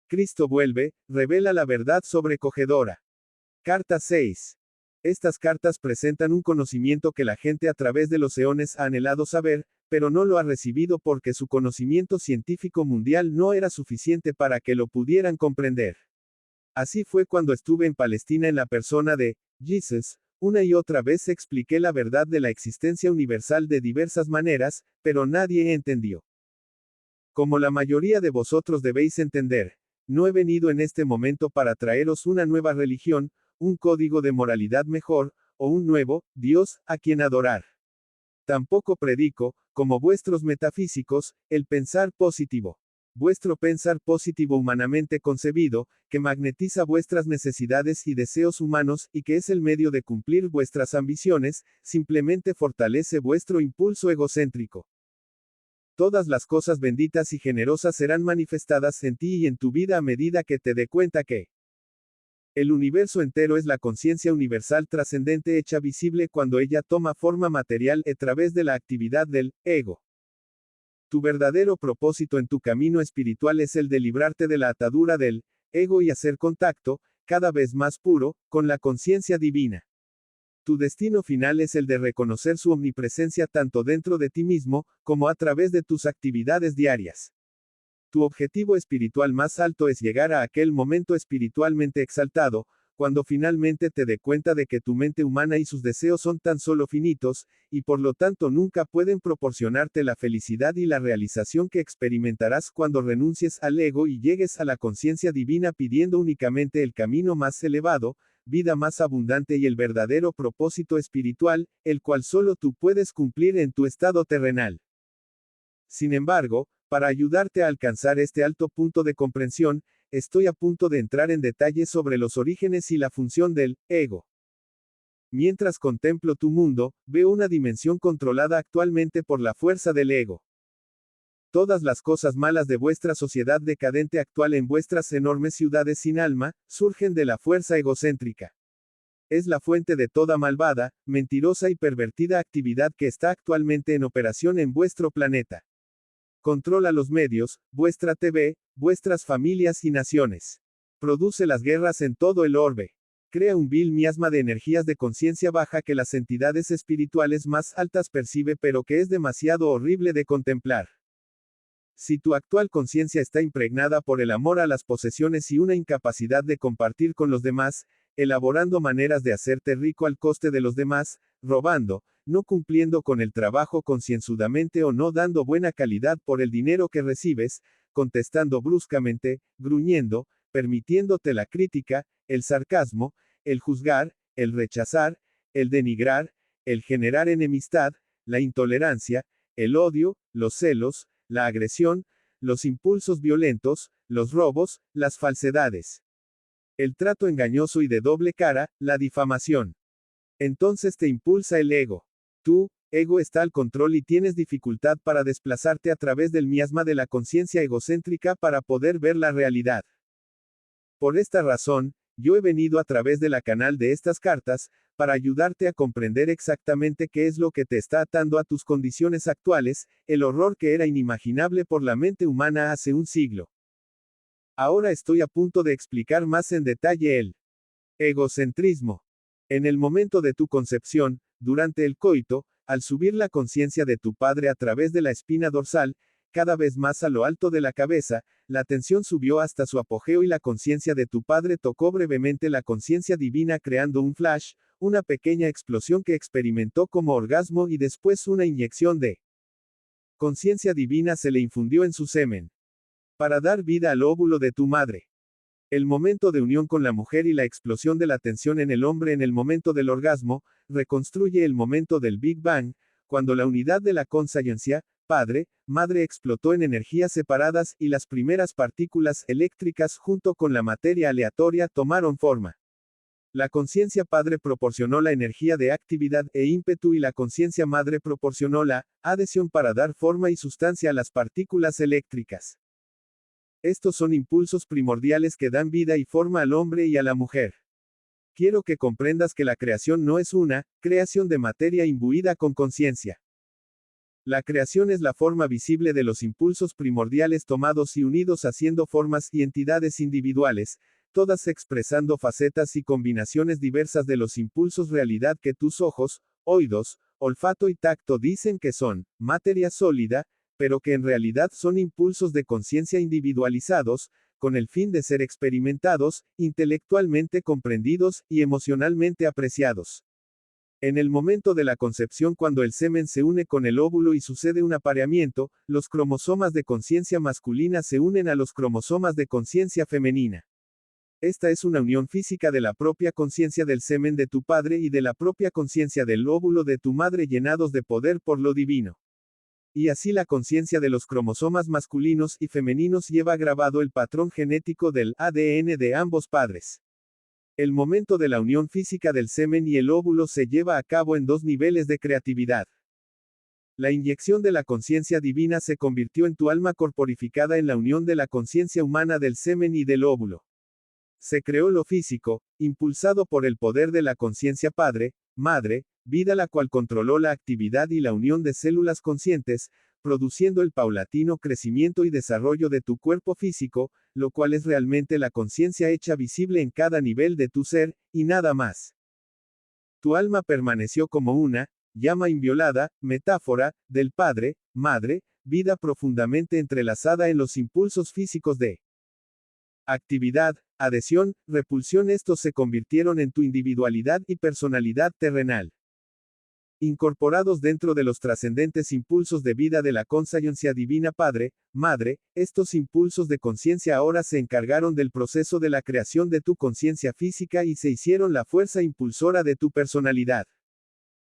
Cristo vuelve, revela la verdad sobrecogedora. Carta 6. Estas cartas presentan un conocimiento que la gente a través de los eones ha anhelado saber, pero no lo ha recibido porque su conocimiento científico mundial no era suficiente para que lo pudieran comprender. Así fue cuando estuve en Palestina en la persona de Jesus. Una y otra vez expliqué la verdad de la existencia universal de diversas maneras, pero nadie entendió. Como la mayoría de vosotros debéis entender, no he venido en este momento para traeros una nueva religión, un código de moralidad mejor, o un nuevo Dios a quien adorar. Tampoco predico, como vuestros metafísicos, el pensar positivo. Vuestro pensar positivo humanamente concebido, que magnetiza vuestras necesidades y deseos humanos y que es el medio de cumplir vuestras ambiciones, simplemente fortalece vuestro impulso egocéntrico. Todas las cosas benditas y generosas serán manifestadas en ti y en tu vida a medida que te dé cuenta que el universo entero es la conciencia universal trascendente hecha visible cuando ella toma forma material a través de la actividad del ego. Tu verdadero propósito en tu camino espiritual es el de librarte de la atadura del ego y hacer contacto, cada vez más puro, con la conciencia divina. Tu destino final es el de reconocer su omnipresencia tanto dentro de ti mismo, como a través de tus actividades diarias. Tu objetivo espiritual más alto es llegar a aquel momento espiritualmente exaltado, cuando finalmente te dé cuenta de que tu mente humana y sus deseos son tan solo finitos, y por lo tanto nunca pueden proporcionarte la felicidad y la realización que experimentarás cuando renuncies al ego y llegues a la conciencia divina pidiendo únicamente el camino más elevado, vida más abundante y el verdadero propósito espiritual, el cual solo tú puedes cumplir en tu estado terrenal. Sin embargo, para ayudarte a alcanzar este alto punto de comprensión, estoy a punto de entrar en detalles sobre los orígenes y la función del ego. Mientras contemplo tu mundo, veo una dimensión controlada actualmente por la fuerza del ego. Todas las cosas malas de vuestra sociedad decadente actual en vuestras enormes ciudades sin alma, surgen de la fuerza egocéntrica. Es la fuente de toda malvada, mentirosa y pervertida actividad que está actualmente en operación en vuestro planeta. Controla los medios, vuestra TV, vuestras familias y naciones. Produce las guerras en todo el orbe. Crea un vil miasma de energías de conciencia baja que las entidades espirituales más altas percibe pero que es demasiado horrible de contemplar. Si tu actual conciencia está impregnada por el amor a las posesiones y una incapacidad de compartir con los demás, elaborando maneras de hacerte rico al coste de los demás, robando, no cumpliendo con el trabajo concienzudamente o no dando buena calidad por el dinero que recibes, contestando bruscamente, gruñendo, permitiéndote la crítica, el sarcasmo, el juzgar, el rechazar, el denigrar, el generar enemistad, la intolerancia, el odio, los celos, la agresión, los impulsos violentos, los robos, las falsedades, el trato engañoso y de doble cara, la difamación. Entonces te impulsa el ego. Tu ego está al control y tienes dificultad para desplazarte a través del miasma de la conciencia egocéntrica para poder ver la realidad. Por esta razón, yo he venido a través de la canal de estas cartas, para ayudarte a comprender exactamente qué es lo que te está atando a tus condiciones actuales, el horror que era inimaginable por la mente humana hace un siglo. Ahora estoy a punto de explicar más en detalle el egocentrismo. En el momento de tu concepción, durante el coito, al subir la conciencia de tu padre a través de la espina dorsal, cada vez más a lo alto de la cabeza, la tensión subió hasta su apogeo y la conciencia de tu padre tocó brevemente la conciencia divina creando un flash, una pequeña explosión que experimentó como orgasmo y después una inyección de conciencia divina se le infundió en su semen. Para dar vida al óvulo de tu madre. El momento de unión con la mujer y la explosión de la tensión en el hombre en el momento del orgasmo, reconstruye el momento del Big Bang, cuando la unidad de la conciencia, padre, madre explotó en energías separadas y las primeras partículas eléctricas junto con la materia aleatoria tomaron forma. La conciencia padre proporcionó la energía de actividad e ímpetu y la conciencia madre proporcionó la adhesión para dar forma y sustancia a las partículas eléctricas. Estos son impulsos primordiales que dan vida y forma al hombre y a la mujer. Quiero que comprendas que la creación no es una creación de materia imbuida con conciencia. La creación es la forma visible de los impulsos primordiales tomados y unidos haciendo formas y entidades individuales, todas expresando facetas y combinaciones diversas de los impulsos realidad que tus ojos, oídos, olfato y tacto dicen que son materia sólida, pero que en realidad son impulsos de conciencia individualizados, con el fin de ser experimentados, intelectualmente comprendidos y emocionalmente apreciados. En el momento de la concepción, cuando el semen se une con el óvulo y sucede un apareamiento, los cromosomas de conciencia masculina se unen a los cromosomas de conciencia femenina. Esta es una unión física de la propia conciencia del semen de tu padre y de la propia conciencia del óvulo de tu madre llenados de poder por lo divino. Y así la conciencia de los cromosomas masculinos y femeninos lleva grabado el patrón genético del ADN de ambos padres. El momento de la unión física del semen y el óvulo se lleva a cabo en dos niveles de creatividad. La inyección de la conciencia divina se convirtió en tu alma corporificada en la unión de la conciencia humana del semen y del óvulo. Se creó lo físico, impulsado por el poder de la conciencia padre, madre, vida la cual controló la actividad y la unión de células conscientes, produciendo el paulatino crecimiento y desarrollo de tu cuerpo físico, lo cual es realmente la conciencia hecha visible en cada nivel de tu ser, y nada más. Tu alma permaneció como una llama inviolada, metáfora, del Padre, Madre, vida profundamente entrelazada en los impulsos físicos de actividad, adhesión, repulsión. Estos se convirtieron en tu individualidad y personalidad terrenal. Incorporados dentro de los trascendentes impulsos de vida de la conciencia divina Padre, Madre, estos impulsos de conciencia ahora se encargaron del proceso de la creación de tu conciencia física y se hicieron la fuerza impulsora de tu personalidad.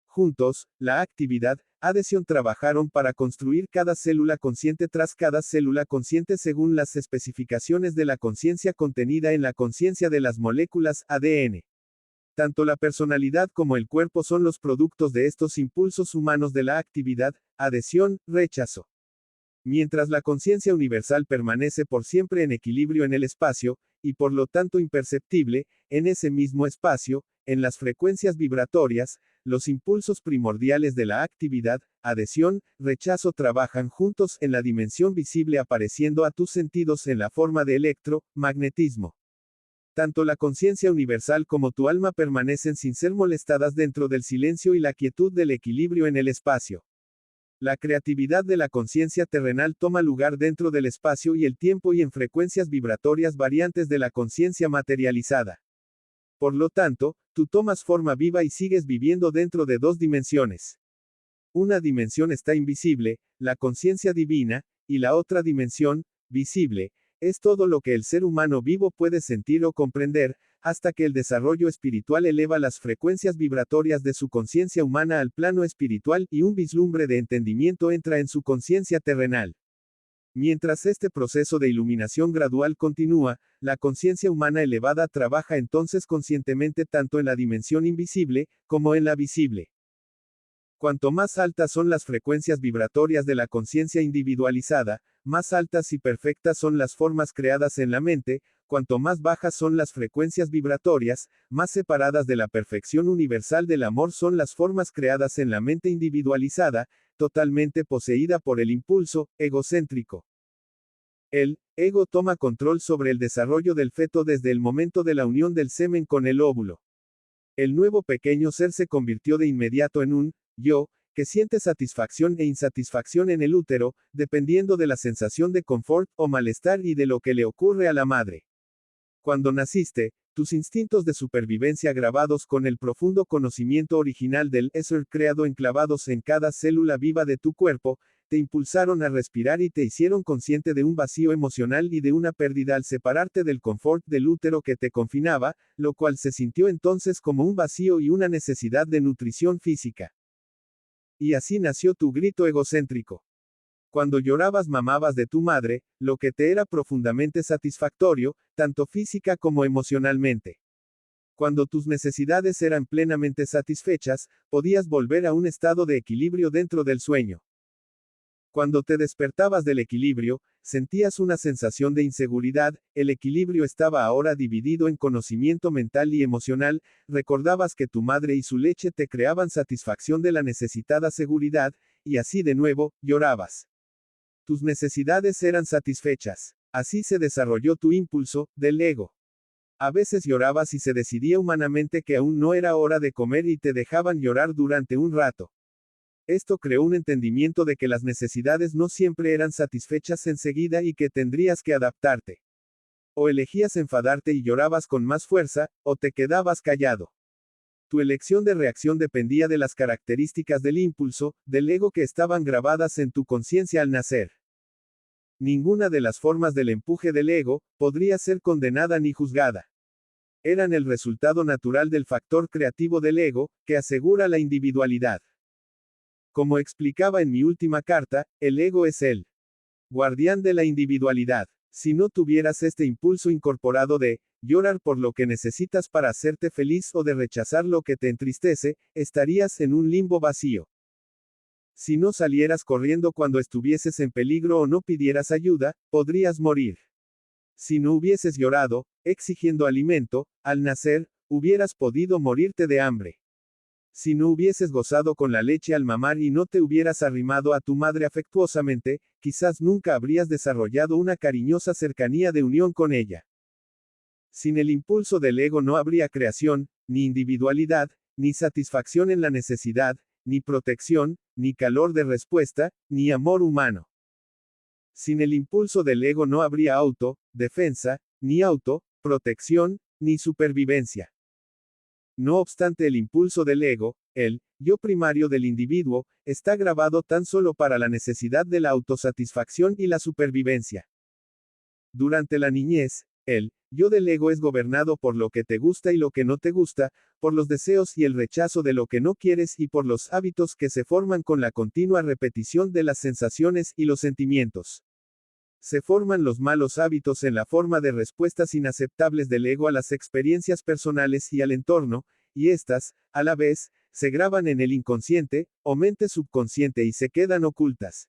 Juntos, la actividad, adhesión trabajaron para construir cada célula consciente tras cada célula consciente según las especificaciones de la conciencia contenida en la conciencia de las moléculas ADN. Tanto la personalidad como el cuerpo son los productos de estos impulsos humanos de la actividad, adhesión, rechazo. Mientras la conciencia universal permanece por siempre en equilibrio en el espacio, y por lo tanto imperceptible, en ese mismo espacio, en las frecuencias vibratorias, los impulsos primordiales de la actividad, adhesión, rechazo trabajan juntos en la dimensión visible apareciendo a tus sentidos en la forma de electromagnetismo. Tanto la conciencia universal como tu alma permanecen sin ser molestadas dentro del silencio y la quietud del equilibrio en el espacio. La creatividad de la conciencia terrenal toma lugar dentro del espacio y el tiempo y en frecuencias vibratorias variantes de la conciencia materializada. Por lo tanto, tú tomas forma viva y sigues viviendo dentro de dos dimensiones. Una dimensión está invisible, la conciencia divina, y la otra dimensión, visible, es todo lo que el ser humano vivo puede sentir o comprender, hasta que el desarrollo espiritual eleva las frecuencias vibratorias de su conciencia humana al plano espiritual y un vislumbre de entendimiento entra en su conciencia terrenal. Mientras este proceso de iluminación gradual continúa, la conciencia humana elevada trabaja entonces conscientemente tanto en la dimensión invisible, como en la visible. Cuanto más altas son las frecuencias vibratorias de la conciencia individualizada, más altas y perfectas son las formas creadas en la mente, cuanto más bajas son las frecuencias vibratorias, más separadas de la perfección universal del amor son las formas creadas en la mente individualizada, totalmente poseída por el impulso egocéntrico. El ego toma control sobre el desarrollo del feto desde el momento de la unión del semen con el óvulo. El nuevo pequeño ser se convirtió de inmediato en un yo, que siente satisfacción e insatisfacción en el útero, dependiendo de la sensación de confort o malestar y de lo que le ocurre a la madre. Cuando naciste, tus instintos de supervivencia grabados con el profundo conocimiento original del ser creado enclavados en cada célula viva de tu cuerpo, te impulsaron a respirar y te hicieron consciente de un vacío emocional y de una pérdida al separarte del confort del útero que te confinaba, lo cual se sintió entonces como un vacío y una necesidad de nutrición física. Y así nació tu grito egocéntrico. Cuando llorabas mamabas de tu madre, lo que te era profundamente satisfactorio, tanto física como emocionalmente. Cuando tus necesidades eran plenamente satisfechas, podías volver a un estado de equilibrio dentro del sueño. Cuando te despertabas del equilibrio, sentías una sensación de inseguridad, el equilibrio estaba ahora dividido en conocimiento mental y emocional, recordabas que tu madre y su leche te creaban satisfacción de la necesitada seguridad, y así de nuevo, llorabas. Tus necesidades eran satisfechas. Así se desarrolló tu impulso, del ego. A veces llorabas y se decidía humanamente que aún no era hora de comer y te dejaban llorar durante un rato. Esto creó un entendimiento de que las necesidades no siempre eran satisfechas enseguida y que tendrías que adaptarte. O elegías enfadarte y llorabas con más fuerza, o te quedabas callado. Tu elección de reacción dependía de las características del impulso, del ego que estaban grabadas en tu conciencia al nacer. Ninguna de las formas del empuje del ego podría ser condenada ni juzgada. Eran el resultado natural del factor creativo del ego, que asegura la individualidad. Como explicaba en mi última carta, el ego es el guardián de la individualidad. Si no tuvieras este impulso incorporado de llorar por lo que necesitas para hacerte feliz o de rechazar lo que te entristece, estarías en un limbo vacío. Si no salieras corriendo cuando estuvieses en peligro o no pidieras ayuda, podrías morir. Si no hubieses llorado, exigiendo alimento, al nacer, hubieras podido morirte de hambre. Si no hubieses gozado con la leche al mamar y no te hubieras arrimado a tu madre afectuosamente, quizás nunca habrías desarrollado una cariñosa cercanía de unión con ella. Sin el impulso del ego no habría creación, ni individualidad, ni satisfacción en la necesidad, ni protección, ni calor de respuesta, ni amor humano. Sin el impulso del ego no habría defensa, ni protección, ni supervivencia. No obstante, el impulso del ego, el yo primario del individuo, está grabado tan solo para la necesidad de la autosatisfacción y la supervivencia. Durante la niñez, el yo del ego es gobernado por lo que te gusta y lo que no te gusta, por los deseos y el rechazo de lo que no quieres y por los hábitos que se forman con la continua repetición de las sensaciones y los sentimientos. Se forman los malos hábitos en la forma de respuestas inaceptables del ego a las experiencias personales y al entorno, y estas, a la vez, se graban en el inconsciente, o mente subconsciente y se quedan ocultas.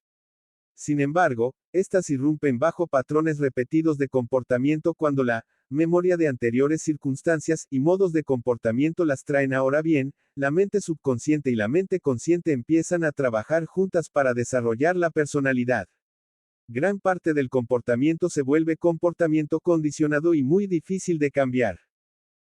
Sin embargo, estas irrumpen bajo patrones repetidos de comportamiento cuando la memoria de anteriores circunstancias y modos de comportamiento las traen. Ahora bien, la mente subconsciente y la mente consciente empiezan a trabajar juntas para desarrollar la personalidad. Gran parte del comportamiento se vuelve comportamiento condicionado y muy difícil de cambiar.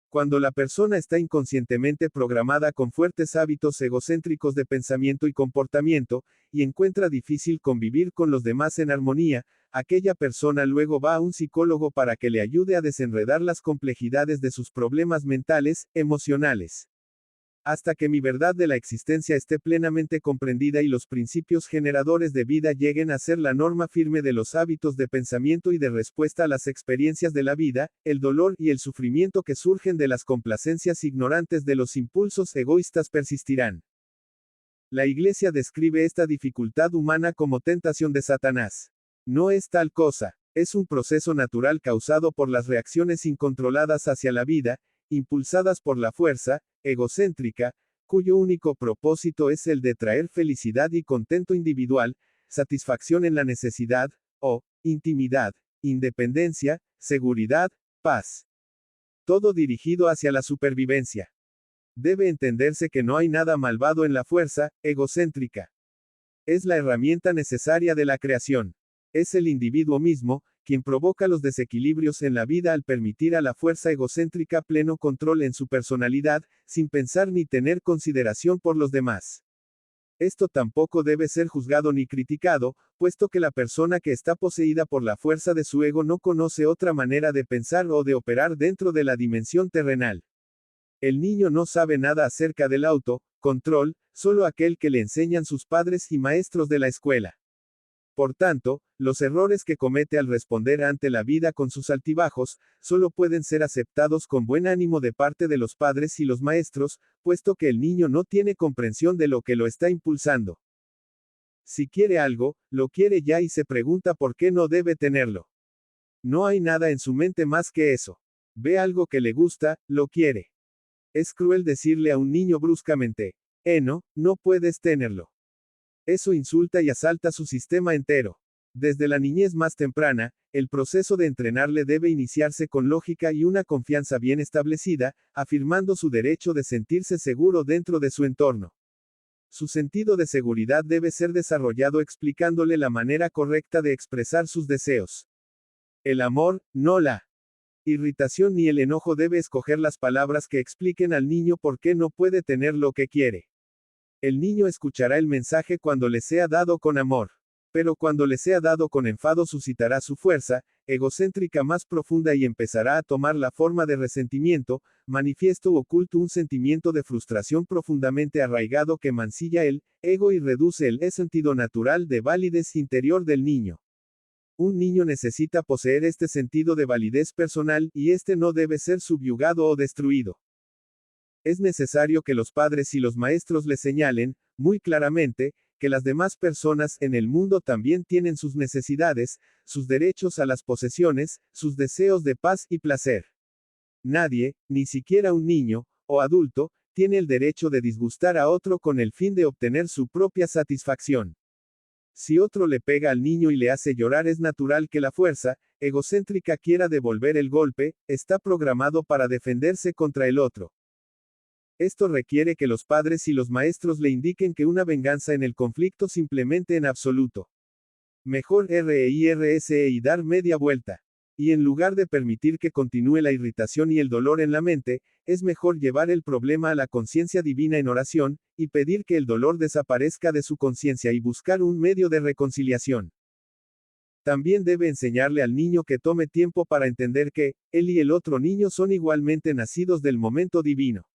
Cuando la persona está inconscientemente programada con fuertes hábitos egocéntricos de pensamiento y comportamiento, y encuentra difícil convivir con los demás en armonía, aquella persona luego va a un psicólogo para que le ayude a desenredar las complejidades de sus problemas mentales, emocionales. Hasta que mi verdad de la existencia esté plenamente comprendida y los principios generadores de vida lleguen a ser la norma firme de los hábitos de pensamiento y de respuesta a las experiencias de la vida, el dolor y el sufrimiento que surgen de las complacencias ignorantes de los impulsos egoístas persistirán. La Iglesia describe esta dificultad humana como tentación de Satanás. No es tal cosa, es un proceso natural causado por las reacciones incontroladas hacia la vida, impulsadas por la fuerza egocéntrica, cuyo único propósito es el de traer felicidad y contento individual, satisfacción en la necesidad, o intimidad, independencia, seguridad, paz. Todo dirigido hacia la supervivencia. Debe entenderse que no hay nada malvado en la fuerza egocéntrica. Es la herramienta necesaria de la creación. Es el individuo mismo, quien provoca los desequilibrios en la vida al permitir a la fuerza egocéntrica pleno control en su personalidad, sin pensar ni tener consideración por los demás. Esto tampoco debe ser juzgado ni criticado, puesto que la persona que está poseída por la fuerza de su ego no conoce otra manera de pensar o de operar dentro de la dimensión terrenal. El niño no sabe nada acerca del control, solo aquel que le enseñan sus padres y maestros de la escuela. Por tanto, los errores que comete al responder ante la vida con sus altibajos, solo pueden ser aceptados con buen ánimo de parte de los padres y los maestros, puesto que el niño no tiene comprensión de lo que lo está impulsando. Si quiere algo, lo quiere ya y se pregunta por qué no debe tenerlo. No hay nada en su mente más que eso. Ve algo que le gusta, lo quiere. Es cruel decirle a un niño bruscamente, no puedes tenerlo. Eso insulta y asalta su sistema entero. Desde la niñez más temprana, el proceso de entrenarle debe iniciarse con lógica y una confianza bien establecida, afirmando su derecho de sentirse seguro dentro de su entorno. Su sentido de seguridad debe ser desarrollado explicándole la manera correcta de expresar sus deseos. El amor, no la irritación ni el enojo debe escoger las palabras que expliquen al niño por qué no puede tener lo que quiere. El niño escuchará el mensaje cuando le sea dado con amor. Pero cuando le sea dado con enfado suscitará su fuerza egocéntrica más profunda y empezará a tomar la forma de resentimiento, manifiesto u oculto, un sentimiento de frustración profundamente arraigado que mancilla el ego y reduce el sentido natural de validez interior del niño. Un niño necesita poseer este sentido de validez personal, y este no debe ser subyugado o destruido. Es necesario que los padres y los maestros le señalen, muy claramente, que las demás personas en el mundo también tienen sus necesidades, sus derechos a las posesiones, sus deseos de paz y placer. Nadie, ni siquiera un niño, o adulto, tiene el derecho de disgustar a otro con el fin de obtener su propia satisfacción. Si otro le pega al niño y le hace llorar, es natural que la fuerza egocéntrica quiera devolver el golpe, está programado para defenderse contra el otro. Esto requiere que los padres y los maestros le indiquen que una venganza en el conflicto simplemente en absoluto. Mejor RIRSE y dar media vuelta. Y en lugar de permitir que continúe la irritación y el dolor en la mente, es mejor llevar el problema a la conciencia divina en oración, y pedir que el dolor desaparezca de su conciencia y buscar un medio de reconciliación. También debe enseñarle al niño que tome tiempo para entender que, él y el otro niño son igualmente nacidos del momento divino.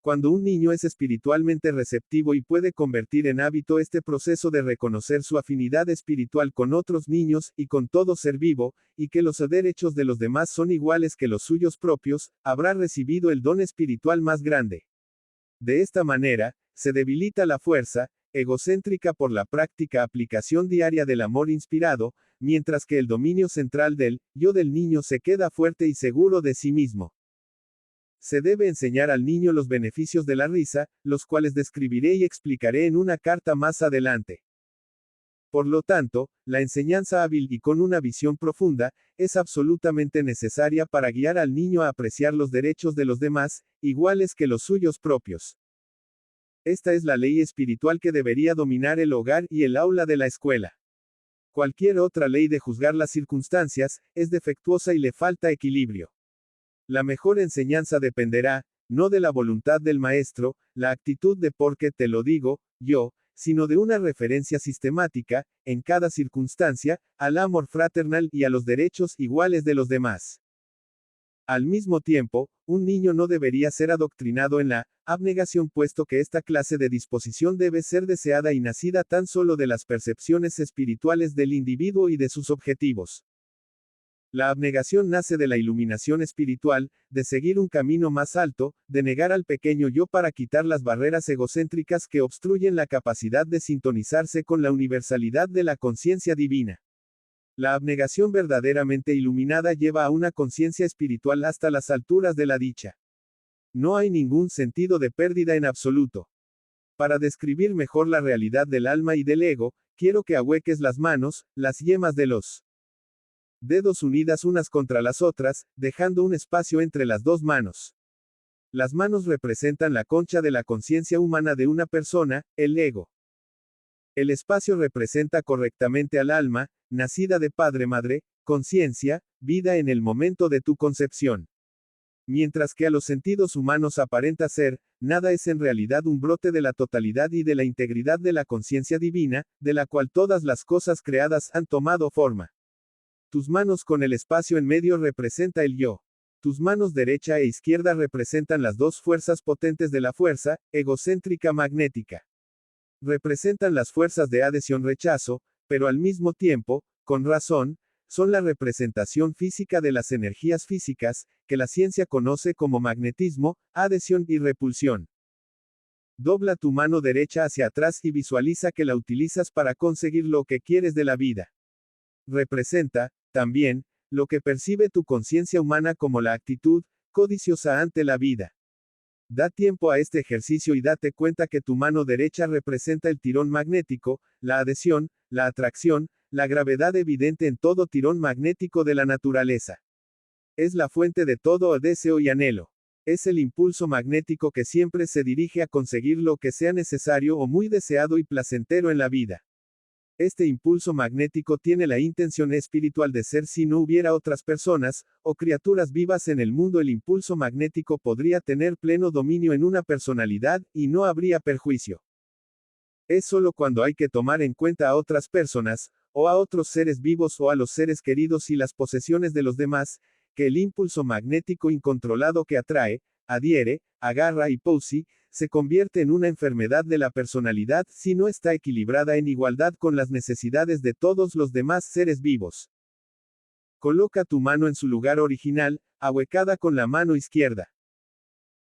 Cuando un niño es espiritualmente receptivo y puede convertir en hábito este proceso de reconocer su afinidad espiritual con otros niños y con todo ser vivo, y que los derechos de los demás son iguales que los suyos propios, habrá recibido el don espiritual más grande. De esta manera, se debilita la fuerza egocéntrica por la práctica aplicación diaria del amor inspirado, mientras que el dominio central del yo del niño se queda fuerte y seguro de sí mismo. Se debe enseñar al niño los beneficios de la risa, los cuales describiré y explicaré en una carta más adelante. Por lo tanto, la enseñanza hábil y con una visión profunda, es absolutamente necesaria para guiar al niño a apreciar los derechos de los demás, iguales que los suyos propios. Esta es la ley espiritual que debería dominar el hogar y el aula de la escuela. Cualquier otra ley de juzgar las circunstancias, es defectuosa y le falta equilibrio. La mejor enseñanza dependerá, no de la voluntad del maestro, la actitud de por qué te lo digo, yo, sino de una referencia sistemática, en cada circunstancia, al amor fraternal y a los derechos iguales de los demás. Al mismo tiempo, un niño no debería ser adoctrinado en la abnegación, puesto que esta clase de disposición debe ser deseada y nacida tan solo de las percepciones espirituales del individuo y de sus objetivos. La abnegación nace de la iluminación espiritual, de seguir un camino más alto, de negar al pequeño yo para quitar las barreras egocéntricas que obstruyen la capacidad de sintonizarse con la universalidad de la conciencia divina. La abnegación verdaderamente iluminada lleva a una conciencia espiritual hasta las alturas de la dicha. No hay ningún sentido de pérdida en absoluto. Para describir mejor la realidad del alma y del ego, quiero que ahueques las manos, las yemas de los dedos unidas unas contra las otras, dejando un espacio entre las dos manos. Las manos representan la concha de la conciencia humana de una persona, el ego. El espacio representa correctamente al alma, nacida de padre-madre, conciencia, vida en el momento de tu concepción. Mientras que a los sentidos humanos aparenta ser, nada es en realidad un brote de la totalidad y de la integridad de la conciencia divina, de la cual todas las cosas creadas han tomado forma. Tus manos con el espacio en medio representa el yo. Tus manos derecha e izquierda representan las dos fuerzas potentes de la fuerza egocéntrica magnética. Representan las fuerzas de adhesión-rechazo, pero al mismo tiempo, con razón, son la representación física de las energías físicas, que la ciencia conoce como magnetismo, adhesión y repulsión. Dobla tu mano derecha hacia atrás y visualiza que la utilizas para conseguir lo que quieres de la vida. Representa, también, lo que percibe tu conciencia humana como la actitud codiciosa ante la vida. Da tiempo a este ejercicio y date cuenta que tu mano derecha representa el tirón magnético, la adhesión, la atracción, la gravedad evidente en todo tirón magnético de la naturaleza. Es la fuente de todo deseo y anhelo. Es el impulso magnético que siempre se dirige a conseguir lo que sea necesario o muy deseado y placentero en la vida. Este impulso magnético tiene la intención espiritual de ser si no hubiera otras personas, o criaturas vivas en el mundo. El impulso magnético podría tener pleno dominio en una personalidad, y no habría perjuicio. Es solo cuando hay que tomar en cuenta a otras personas, o a otros seres vivos o a los seres queridos y las posesiones de los demás, que el impulso magnético incontrolado que atrae, adhiere, agarra y posee, se convierte en una enfermedad de la personalidad si no está equilibrada en igualdad con las necesidades de todos los demás seres vivos. Coloca tu mano en su lugar original, ahuecada con la mano izquierda.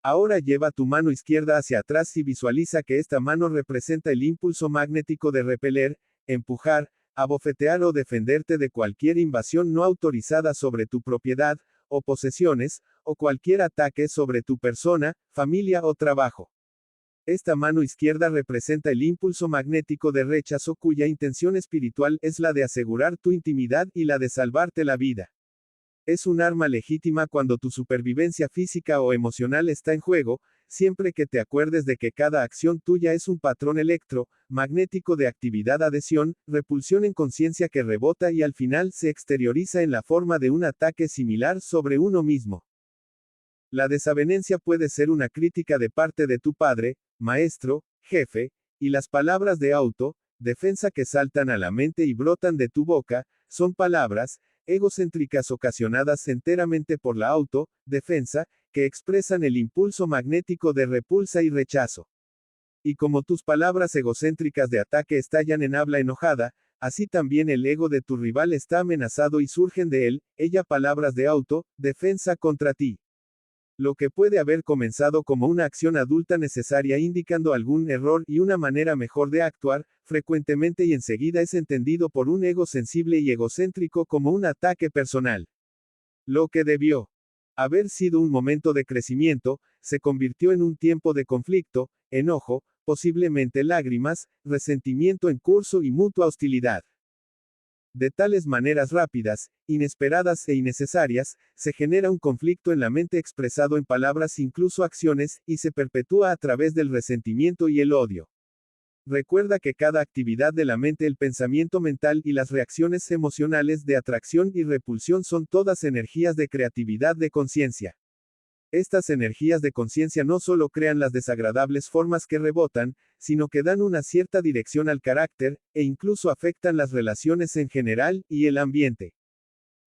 Ahora lleva tu mano izquierda hacia atrás y visualiza que esta mano representa el impulso magnético de repeler, empujar, abofetear o defenderte de cualquier invasión no autorizada sobre tu propiedad, o posesiones, o cualquier ataque sobre tu persona, familia o trabajo. Esta mano izquierda representa el impulso magnético de rechazo cuya intención espiritual es la de asegurar tu intimidad y la de salvarte la vida. Es un arma legítima cuando tu supervivencia física o emocional está en juego, siempre que te acuerdes de que cada acción tuya es un patrón electromagnético de actividad-adhesión, repulsión en conciencia que rebota y al final se exterioriza en la forma de un ataque similar sobre uno mismo. La desavenencia puede ser una crítica de parte de tu padre, maestro, jefe, y las palabras de defensa que saltan a la mente y brotan de tu boca, son palabras egocéntricas ocasionadas enteramente por la defensa, que expresan el impulso magnético de repulsa y rechazo. Y como tus palabras egocéntricas de ataque estallan en habla enojada, así también el ego de tu rival está amenazado y surgen de ella palabras de defensa contra ti. Lo que puede haber comenzado como una acción adulta necesaria indicando algún error y una manera mejor de actuar, frecuentemente y enseguida es entendido por un ego sensible y egocéntrico como un ataque personal. Lo que debió haber sido un momento de crecimiento, se convirtió en un tiempo de conflicto, enojo, posiblemente lágrimas, resentimiento en curso y mutua hostilidad. De tales maneras rápidas, inesperadas e innecesarias, se genera un conflicto en la mente expresado en palabras, incluso acciones, y se perpetúa a través del resentimiento y el odio. Recuerda que cada actividad de la mente, el pensamiento mental y las reacciones emocionales de atracción y repulsión son todas energías de creatividad de conciencia. Estas energías de conciencia no solo crean las desagradables formas que rebotan, sino que dan una cierta dirección al carácter, e incluso afectan las relaciones en general, y el ambiente.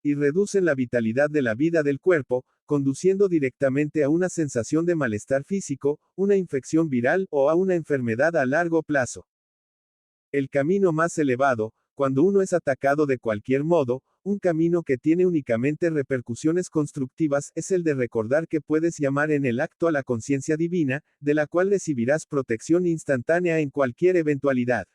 Y reducen la vitalidad de la vida del cuerpo, conduciendo directamente a una sensación de malestar físico, una infección viral o a una enfermedad a largo plazo. El camino más elevado, cuando uno es atacado de cualquier modo, un camino que tiene únicamente repercusiones constructivas, es el de recordar que puedes llamar en el acto a la conciencia divina, de la cual recibirás protección instantánea en cualquier eventualidad.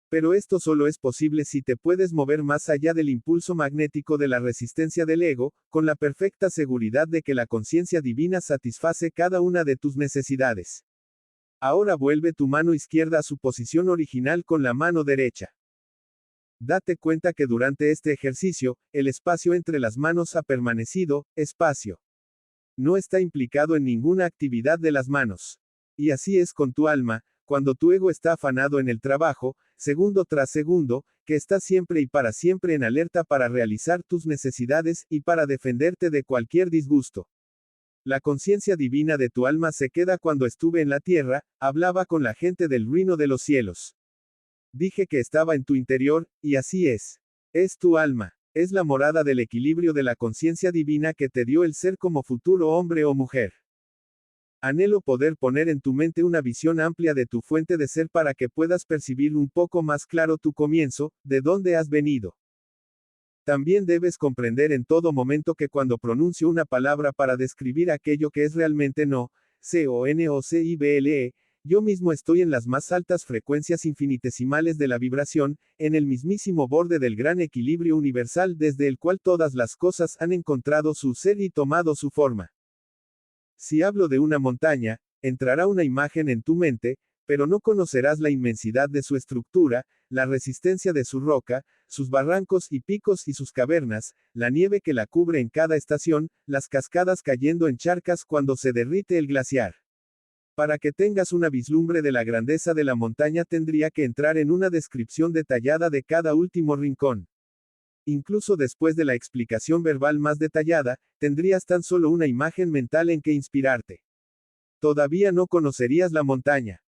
Pero esto solo es posible si te puedes mover más allá del impulso magnético de la resistencia del ego, con la perfecta seguridad de que la conciencia divina satisface cada una de tus necesidades. Ahora vuelve tu mano izquierda a su posición original con la mano derecha. Date cuenta que durante este ejercicio, el espacio entre las manos ha permanecido, espacio. No está implicado en ninguna actividad de las manos. Y así es con tu alma, cuando tu ego está afanado en el trabajo, segundo tras segundo, que está siempre y para siempre en alerta para realizar tus necesidades y para defenderte de cualquier disgusto. La conciencia divina de tu alma se queda cuando estuve en la tierra, hablaba con la gente del reino de los cielos. Dije que estaba en tu interior, y así es. Es tu alma. Es la morada del equilibrio de la conciencia divina que te dio el ser como futuro hombre o mujer. Anhelo poder poner en tu mente una visión amplia de tu fuente de ser para que puedas percibir un poco más claro tu comienzo, de dónde has venido. También debes comprender en todo momento que cuando pronuncio una palabra para describir aquello que es realmente no, CONOCIBLE, yo mismo estoy en las más altas frecuencias infinitesimales de la vibración, en el mismísimo borde del gran equilibrio universal desde el cual todas las cosas han encontrado su ser y tomado su forma. Si hablo de una montaña, entrará una imagen en tu mente, pero no conocerás la inmensidad de su estructura, la resistencia de su roca, sus barrancos y picos y sus cavernas, la nieve que la cubre en cada estación, las cascadas cayendo en charcas cuando se derrite el glaciar. Para que tengas una vislumbre de la grandeza de la montaña tendría que entrar en una descripción detallada de cada último rincón. Incluso después de la explicación verbal más detallada, tendrías tan solo una imagen mental en que inspirarte. Todavía no conocerías la montaña.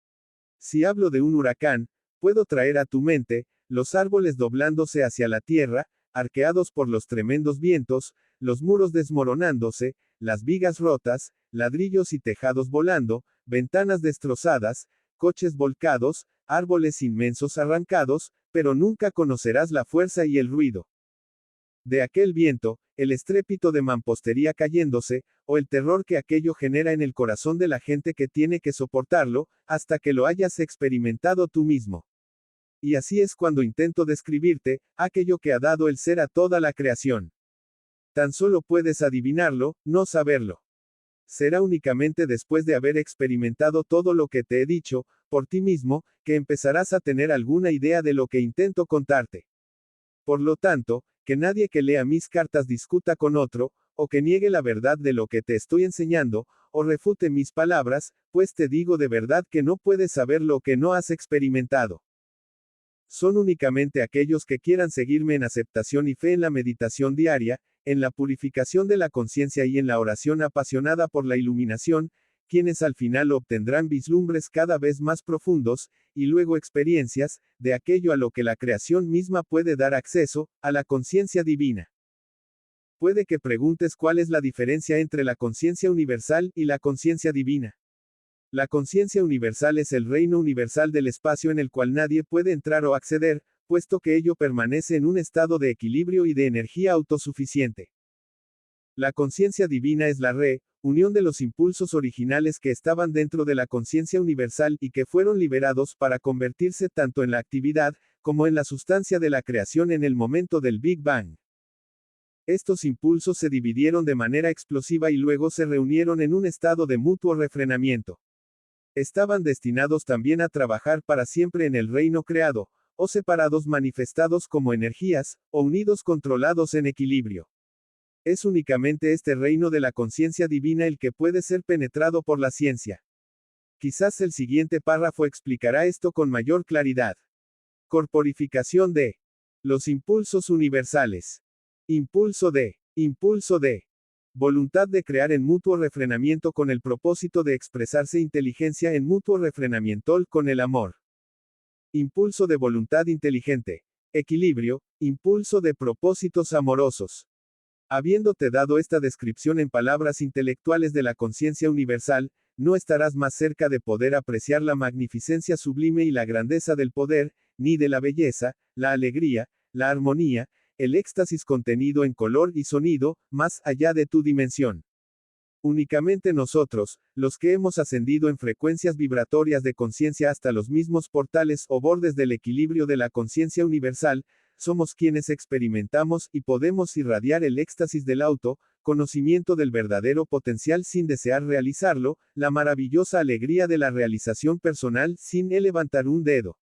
Si hablo de un huracán, puedo traer a tu mente, los árboles doblándose hacia la tierra, arqueados por los tremendos vientos, los muros desmoronándose, las vigas rotas, ladrillos y tejados volando, ventanas destrozadas, coches volcados, árboles inmensos arrancados, pero nunca conocerás la fuerza y el ruido de aquel viento, el estrépito de mampostería cayéndose, o el terror que aquello genera en el corazón de la gente que tiene que soportarlo, hasta que lo hayas experimentado tú mismo. Y así es cuando intento describirte, aquello que ha dado el ser a toda la creación. Tan solo puedes adivinarlo, no saberlo. Será únicamente después de haber experimentado todo lo que te he dicho, por ti mismo, que empezarás a tener alguna idea de lo que intento contarte. Por lo tanto, que nadie que lea mis cartas discuta con otro, o que niegue la verdad de lo que te estoy enseñando, o refute mis palabras, pues te digo de verdad que no puedes saber lo que no has experimentado. Son únicamente aquellos que quieran seguirme en aceptación y fe en la meditación diaria, en la purificación de la conciencia y en la oración apasionada por la iluminación, quienes al final obtendrán vislumbres cada vez más profundos, y luego experiencias, de aquello a lo que la creación misma puede dar acceso, a la conciencia divina. Puede que preguntes cuál es la diferencia entre la conciencia universal y la conciencia divina. La conciencia universal es el reino universal del espacio en el cual nadie puede entrar o acceder, puesto que ello permanece en un estado de equilibrio y de energía autosuficiente. La conciencia divina es la unión de los impulsos originales que estaban dentro de la conciencia universal y que fueron liberados para convertirse tanto en la actividad, como en la sustancia de la creación en el momento del Big Bang. Estos impulsos se dividieron de manera explosiva y luego se reunieron en un estado de mutuo refrenamiento. Estaban destinados también a trabajar para siempre en el reino creado, o separados manifestados como energías, o unidos controlados en equilibrio. Es únicamente este reino de la conciencia divina el que puede ser penetrado por la ciencia. Quizás el siguiente párrafo explicará esto con mayor claridad. Corporificación de los impulsos universales. Impulso de voluntad de crear en mutuo refrenamiento con el propósito de expresarse inteligencia en mutuo refrenamiento con el amor. Impulso de voluntad inteligente. Equilibrio, impulso de propósitos amorosos. Habiéndote dado esta descripción en palabras intelectuales de la conciencia universal, no estarás más cerca de poder apreciar la magnificencia sublime y la grandeza del poder, ni de la belleza, la alegría, la armonía, el éxtasis contenido en color y sonido, más allá de tu dimensión. Únicamente nosotros, los que hemos ascendido en frecuencias vibratorias de conciencia hasta los mismos portales o bordes del equilibrio de la conciencia universal, somos quienes experimentamos y podemos irradiar el éxtasis del conocimiento del verdadero potencial sin desear realizarlo, la maravillosa alegría de la realización personal sin levantar un dedo.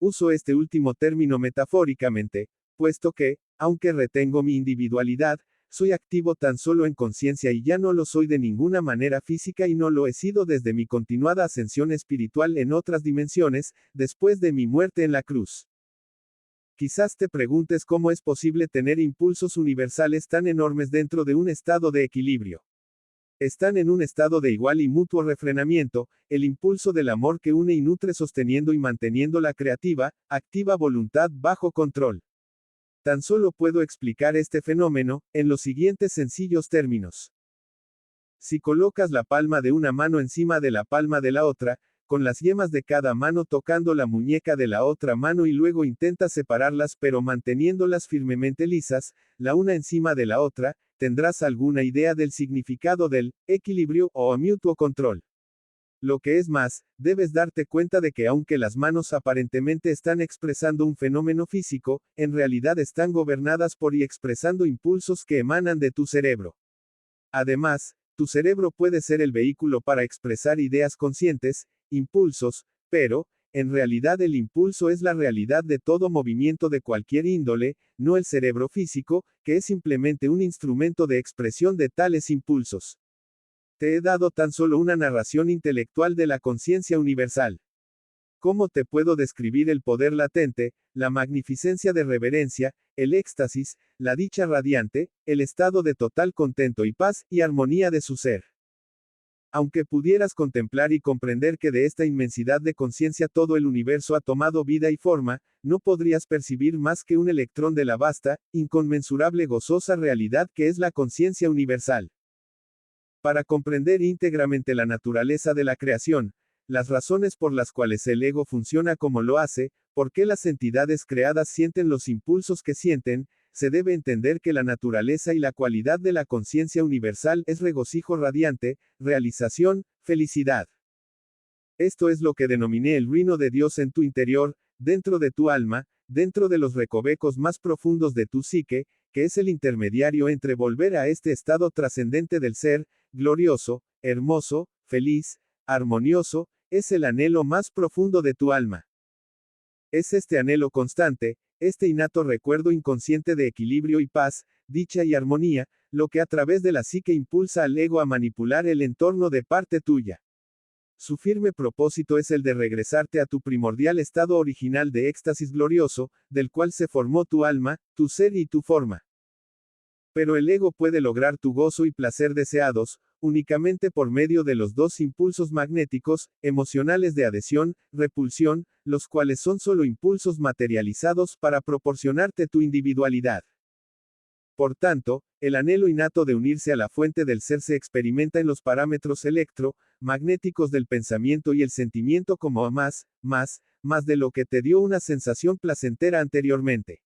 Uso este último término metafóricamente, puesto que, aunque retengo mi individualidad, soy activo tan solo en conciencia y ya no lo soy de ninguna manera física y no lo he sido desde mi continuada ascensión espiritual en otras dimensiones, después de mi muerte en la cruz. Quizás te preguntes cómo es posible tener impulsos universales tan enormes dentro de un estado de equilibrio. Están en un estado de igual y mutuo refrenamiento, el impulso del amor que une y nutre sosteniendo y manteniendo la creativa, activa voluntad bajo control. Tan solo puedo explicar este fenómeno, en los siguientes sencillos términos. Si colocas la palma de una mano encima de la palma de la otra, con las yemas de cada mano tocando la muñeca de la otra mano y luego intentas separarlas pero manteniéndolas firmemente lisas, la una encima de la otra, tendrás alguna idea del significado del equilibrio o mutuo control. Lo que es más, debes darte cuenta de que aunque las manos aparentemente están expresando un fenómeno físico, en realidad están gobernadas por y expresando impulsos que emanan de tu cerebro. Además, tu cerebro puede ser el vehículo para expresar ideas conscientes, impulsos, pero, en realidad el impulso es la realidad de todo movimiento de cualquier índole, no el cerebro físico, que es simplemente un instrumento de expresión de tales impulsos. Te he dado tan solo una narración intelectual de la conciencia universal. ¿Cómo te puedo describir el poder latente, la magnificencia de reverencia, el éxtasis, la dicha radiante, el estado de total contento y paz y armonía de su ser? Aunque pudieras contemplar y comprender que de esta inmensidad de conciencia todo el universo ha tomado vida y forma, no podrías percibir más que un electrón de la vasta, inconmensurable gozosa realidad que es la conciencia universal. Para comprender íntegramente la naturaleza de la creación, las razones por las cuales el ego funciona como lo hace, por qué las entidades creadas sienten los impulsos que sienten, se debe entender que la naturaleza y la cualidad de la conciencia universal es regocijo radiante, realización, felicidad. Esto es lo que denominé el reino de Dios en tu interior, dentro de tu alma, dentro de los recovecos más profundos de tu psique, que es el intermediario entre volver a este estado trascendente del ser, glorioso, hermoso, feliz, armonioso, es el anhelo más profundo de tu alma. Es este anhelo constante, este innato recuerdo inconsciente de equilibrio y paz, dicha y armonía, lo que a través de la psique impulsa al ego a manipular el entorno de parte tuya. Su firme propósito es el de regresarte a tu primordial estado original de éxtasis glorioso, del cual se formó tu alma, tu ser y tu forma. Pero el ego puede lograr tu gozo y placer deseados, únicamente por medio de los dos impulsos magnéticos, emocionales de adhesión, repulsión, los cuales son solo impulsos materializados para proporcionarte tu individualidad. Por tanto, el anhelo innato de unirse a la fuente del ser se experimenta en los parámetros electro-magnéticos del pensamiento y el sentimiento como más de lo que te dio una sensación placentera anteriormente.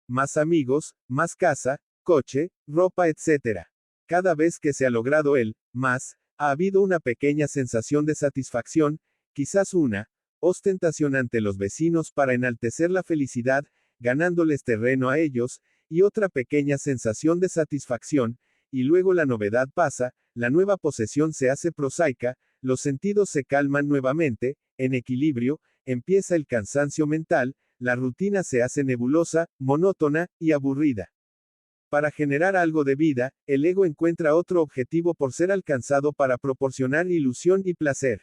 Más amigos, más casa, coche, ropa, etc. Cada vez que se ha logrado el más, ha habido una pequeña sensación de satisfacción, quizás una ostentación ante los vecinos para enaltecer la felicidad, ganándoles terreno a ellos, y otra pequeña sensación de satisfacción, y luego la novedad pasa, la nueva posesión se hace prosaica, los sentidos se calman nuevamente, en equilibrio, empieza el cansancio mental, la rutina se hace nebulosa, monótona, y aburrida. Para generar algo de vida, el ego encuentra otro objetivo por ser alcanzado para proporcionar ilusión y placer.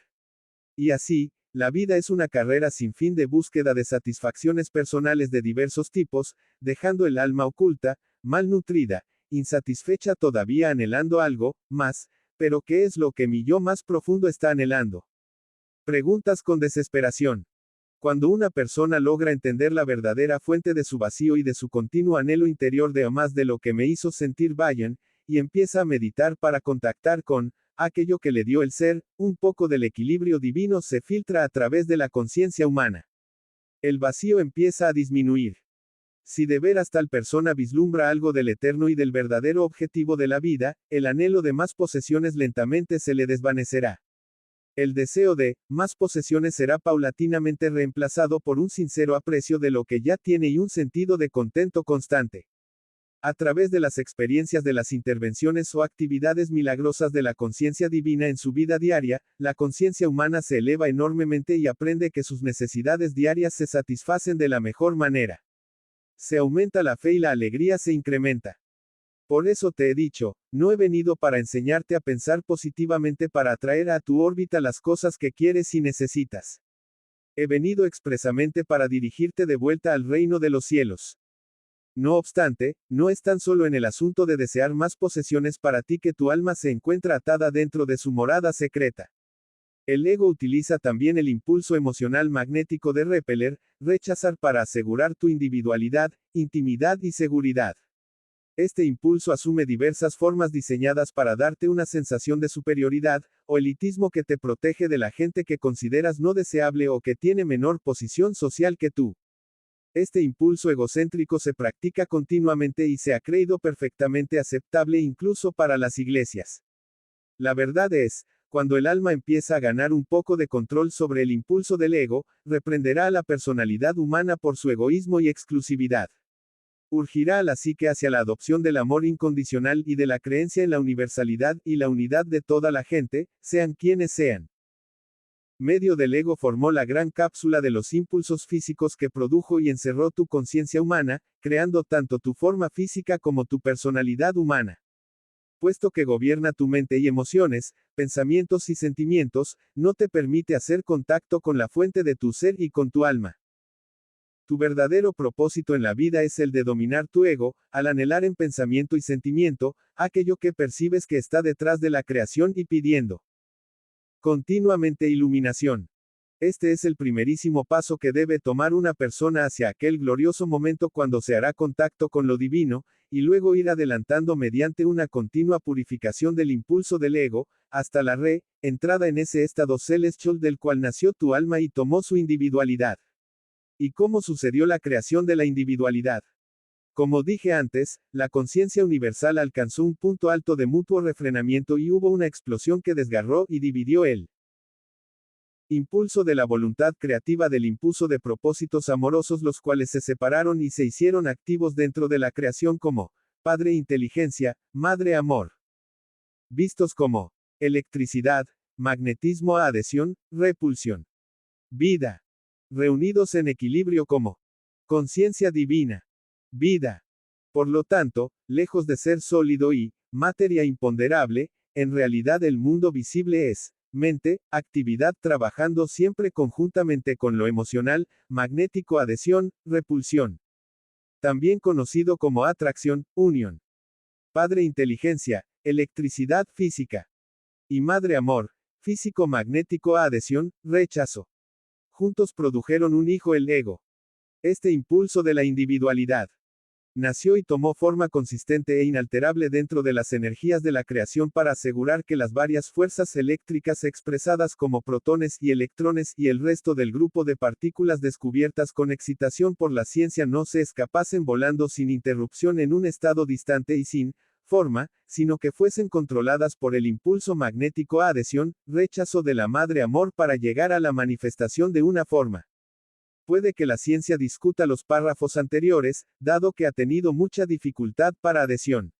Y así, la vida es una carrera sin fin de búsqueda de satisfacciones personales de diversos tipos, dejando el alma oculta, malnutrida, insatisfecha todavía anhelando algo más, pero ¿qué es lo que mi yo más profundo está anhelando? Preguntas con desesperación. Cuando una persona logra entender la verdadera fuente de su vacío y de su continuo anhelo interior de más de lo que me hizo sentir Bayan, y empieza a meditar para contactar con aquello que le dio el ser, un poco del equilibrio divino se filtra a través de la conciencia humana. El vacío empieza a disminuir. Si de veras tal persona vislumbra algo del eterno y del verdadero objetivo de la vida, el anhelo de más posesiones lentamente se le desvanecerá. El deseo de más posesiones será paulatinamente reemplazado por un sincero aprecio de lo que ya tiene y un sentido de contento constante. A través de las experiencias de las intervenciones o actividades milagrosas de la conciencia divina en su vida diaria, la conciencia humana se eleva enormemente y aprende que sus necesidades diarias se satisfacen de la mejor manera. Se aumenta la fe y la alegría se incrementa. Por eso te he dicho, no he venido para enseñarte a pensar positivamente para atraer a tu órbita las cosas que quieres y necesitas. He venido expresamente para dirigirte de vuelta al reino de los cielos. No obstante, no es tan solo en el asunto de desear más posesiones para ti que tu alma se encuentra atada dentro de su morada secreta. El ego utiliza también el impulso emocional magnético de repeler, rechazar para asegurar tu individualidad, intimidad y seguridad. Este impulso asume diversas formas diseñadas para darte una sensación de superioridad, o elitismo que te protege de la gente que consideras no deseable o que tiene menor posición social que tú. Este impulso egocéntrico se practica continuamente y se ha creído perfectamente aceptable incluso para las iglesias. La verdad es, cuando el alma empieza a ganar un poco de control sobre el impulso del ego, reprenderá a la personalidad humana por su egoísmo y exclusividad. Urgirá a la psique hacia la adopción del amor incondicional y de la creencia en la universalidad y la unidad de toda la gente, sean quienes sean. Medio del ego formó la gran cápsula de los impulsos físicos que produjo y encerró tu conciencia humana, creando tanto tu forma física como tu personalidad humana. Puesto que gobierna tu mente y emociones, pensamientos y sentimientos, no te permite hacer contacto con la fuente de tu ser y con tu alma. Tu verdadero propósito en la vida es el de dominar tu ego, al anhelar en pensamiento y sentimiento, aquello que percibes que está detrás de la creación y pidiendo continuamente iluminación. Este es el primerísimo paso que debe tomar una persona hacia aquel glorioso momento cuando se hará contacto con lo divino, y luego ir adelantando mediante una continua purificación del impulso del ego, hasta la entrada en ese estado celestial del cual nació tu alma y tomó su individualidad. ¿Y cómo sucedió la creación de la individualidad? Como dije antes, la conciencia universal alcanzó un punto alto de mutuo refrenamiento y hubo una explosión que desgarró y dividió el impulso de la voluntad creativa del impulso de propósitos amorosos, los cuales se separaron y se hicieron activos dentro de la creación como Padre Inteligencia, Madre Amor. Vistos como electricidad, magnetismo, adhesión, repulsión, vida. Reunidos en equilibrio como conciencia divina, vida. Por lo tanto, lejos de ser sólido y materia imponderable, en realidad el mundo visible es mente, actividad trabajando siempre conjuntamente con lo emocional, magnético, adhesión, repulsión. También conocido como atracción, unión. Padre Inteligencia, electricidad física. Y Madre Amor, físico magnético, adhesión, rechazo. Juntos produjeron un hijo, el ego. Este impulso de la individualidad nació y tomó forma consistente e inalterable dentro de las energías de la creación para asegurar que las varias fuerzas eléctricas expresadas como protones y electrones y el resto del grupo de partículas descubiertas con excitación por la ciencia no se escapasen volando sin interrupción en un estado distante y sin forma, sino que fuesen controladas por el impulso magnético adhesión, rechazo de la Madre Amor para llegar a la manifestación de una forma. Puede que la ciencia discuta los párrafos anteriores, dado que ha tenido mucha dificultad para adhesión.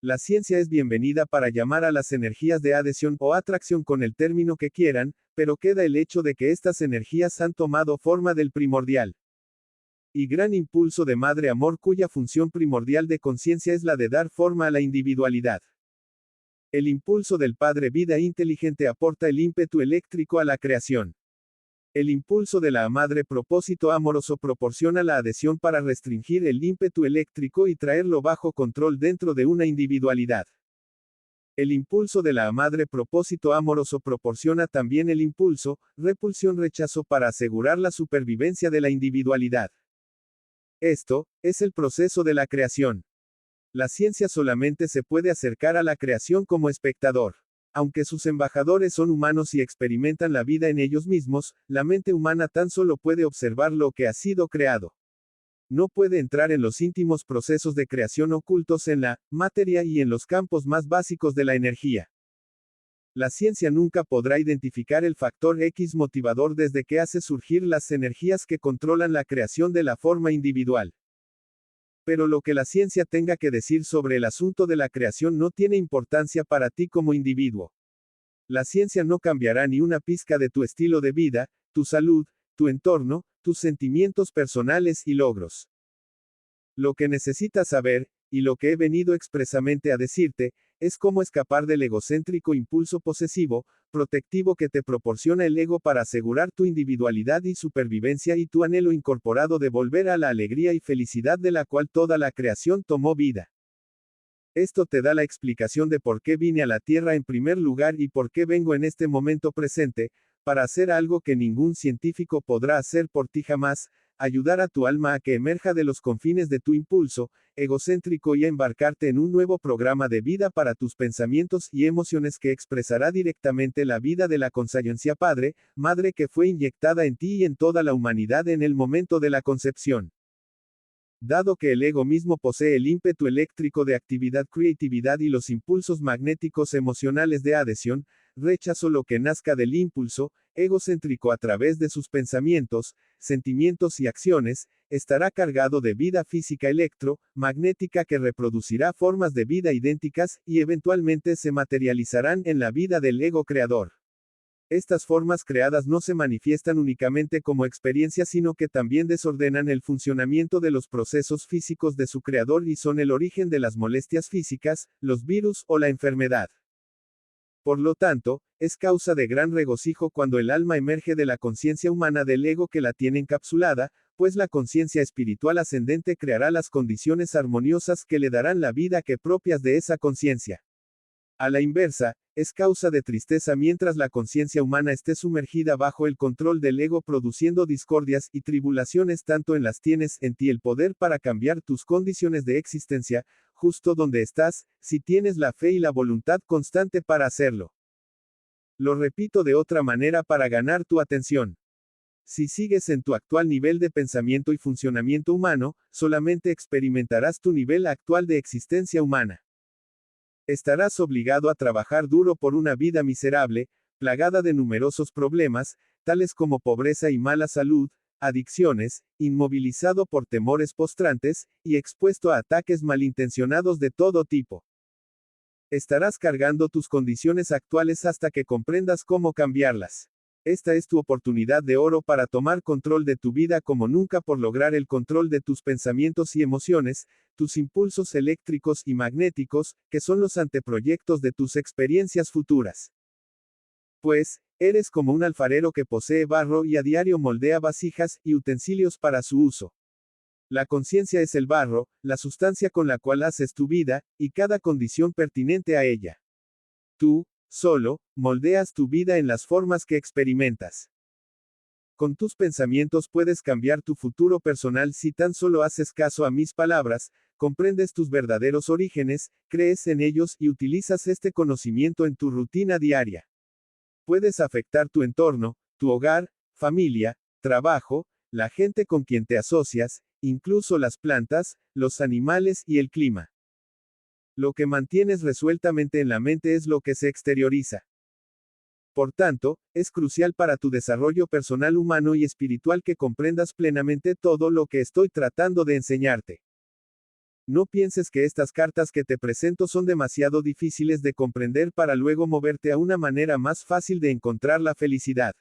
La ciencia es bienvenida para llamar a las energías de adhesión o atracción con el término que quieran, pero queda el hecho de que estas energías han tomado forma del primordial y gran impulso de Madre Amor, cuya función primordial de conciencia es la de dar forma a la individualidad. El impulso del Padre Vida Inteligente aporta el ímpetu eléctrico a la creación. El impulso de la Madre Propósito Amoroso proporciona la adhesión para restringir el ímpetu eléctrico y traerlo bajo control dentro de una individualidad. El impulso de la Madre Propósito Amoroso proporciona también el impulso, repulsión, rechazo para asegurar la supervivencia de la individualidad. Esto es el proceso de la creación. La ciencia solamente se puede acercar a la creación como espectador. Aunque sus embajadores son humanos y experimentan la vida en ellos mismos, la mente humana tan solo puede observar lo que ha sido creado. No puede entrar en los íntimos procesos de creación ocultos en la materia y en los campos más básicos de la energía. La ciencia nunca podrá identificar el factor X motivador desde que hace surgir las energías que controlan la creación de la forma individual. Pero lo que la ciencia tenga que decir sobre el asunto de la creación no tiene importancia para ti como individuo. La ciencia no cambiará ni una pizca de tu estilo de vida, tu salud, tu entorno, tus sentimientos personales y logros. Lo que necesitas saber, y lo que he venido expresamente a decirte, es cómo escapar del egocéntrico impulso posesivo, protectivo que te proporciona el ego para asegurar tu individualidad y supervivencia y tu anhelo incorporado de volver a la alegría y felicidad de la cual toda la creación tomó vida. Esto te da la explicación de por qué vine a la Tierra en primer lugar y por qué vengo en este momento presente, para hacer algo que ningún científico podrá hacer por ti jamás, ayudar a tu alma a que emerja de los confines de tu impulso egocéntrico y a embarcarte en un nuevo programa de vida para tus pensamientos y emociones que expresará directamente la vida de la conciencia Padre, Madre que fue inyectada en ti y en toda la humanidad en el momento de la concepción. Dado que el ego mismo posee el ímpetu eléctrico de actividad, creatividad y los impulsos magnéticos emocionales de adhesión, rechazo lo que nazca del impulso egocéntrico a través de sus pensamientos, sentimientos y acciones, estará cargado de vida física electromagnética que reproducirá formas de vida idénticas y eventualmente se materializarán en la vida del ego creador. Estas formas creadas no se manifiestan únicamente como experiencia, sino que también desordenan el funcionamiento de los procesos físicos de su creador y son el origen de las molestias físicas, los virus o la enfermedad. Por lo tanto, es causa de gran regocijo cuando el alma emerge de la conciencia humana del ego que la tiene encapsulada, pues la conciencia espiritual ascendente creará las condiciones armoniosas que le darán la vida que propias de esa conciencia. A la inversa, es causa de tristeza mientras la conciencia humana esté sumergida bajo el control del ego produciendo discordias y tribulaciones, tanto en las tienes en ti el poder para cambiar tus condiciones de existencia, justo donde estás, si tienes la fe y la voluntad constante para hacerlo. Lo repito de otra manera para ganar tu atención. Si sigues en tu actual nivel de pensamiento y funcionamiento humano, solamente experimentarás tu nivel actual de existencia humana. Estarás obligado a trabajar duro por una vida miserable, plagada de numerosos problemas, tales como pobreza y mala salud, adicciones, inmovilizado por temores postrantes, y expuesto a ataques malintencionados de todo tipo. Estarás cargando tus condiciones actuales hasta que comprendas cómo cambiarlas. Esta es tu oportunidad de oro para tomar control de tu vida como nunca, por lograr el control de tus pensamientos y emociones, tus impulsos eléctricos y magnéticos, que son los anteproyectos de tus experiencias futuras. Pues, eres como un alfarero que posee barro y a diario moldea vasijas y utensilios para su uso. La conciencia es el barro, la sustancia con la cual haces tu vida, y cada condición pertinente a ella. Tú, solo, moldeas tu vida en las formas que experimentas. Con tus pensamientos puedes cambiar tu futuro personal si tan solo haces caso a mis palabras, comprendes tus verdaderos orígenes, crees en ellos y utilizas este conocimiento en tu rutina diaria. Puedes afectar tu entorno, tu hogar, familia, trabajo, la gente con quien te asocias, incluso las plantas, los animales y el clima. Lo que mantienes resueltamente en la mente es lo que se exterioriza. Por tanto, es crucial para tu desarrollo personal humano y espiritual que comprendas plenamente todo lo que estoy tratando de enseñarte. No pienses que estas cartas que te presento son demasiado difíciles de comprender para luego moverte a una manera más fácil de encontrar la felicidad.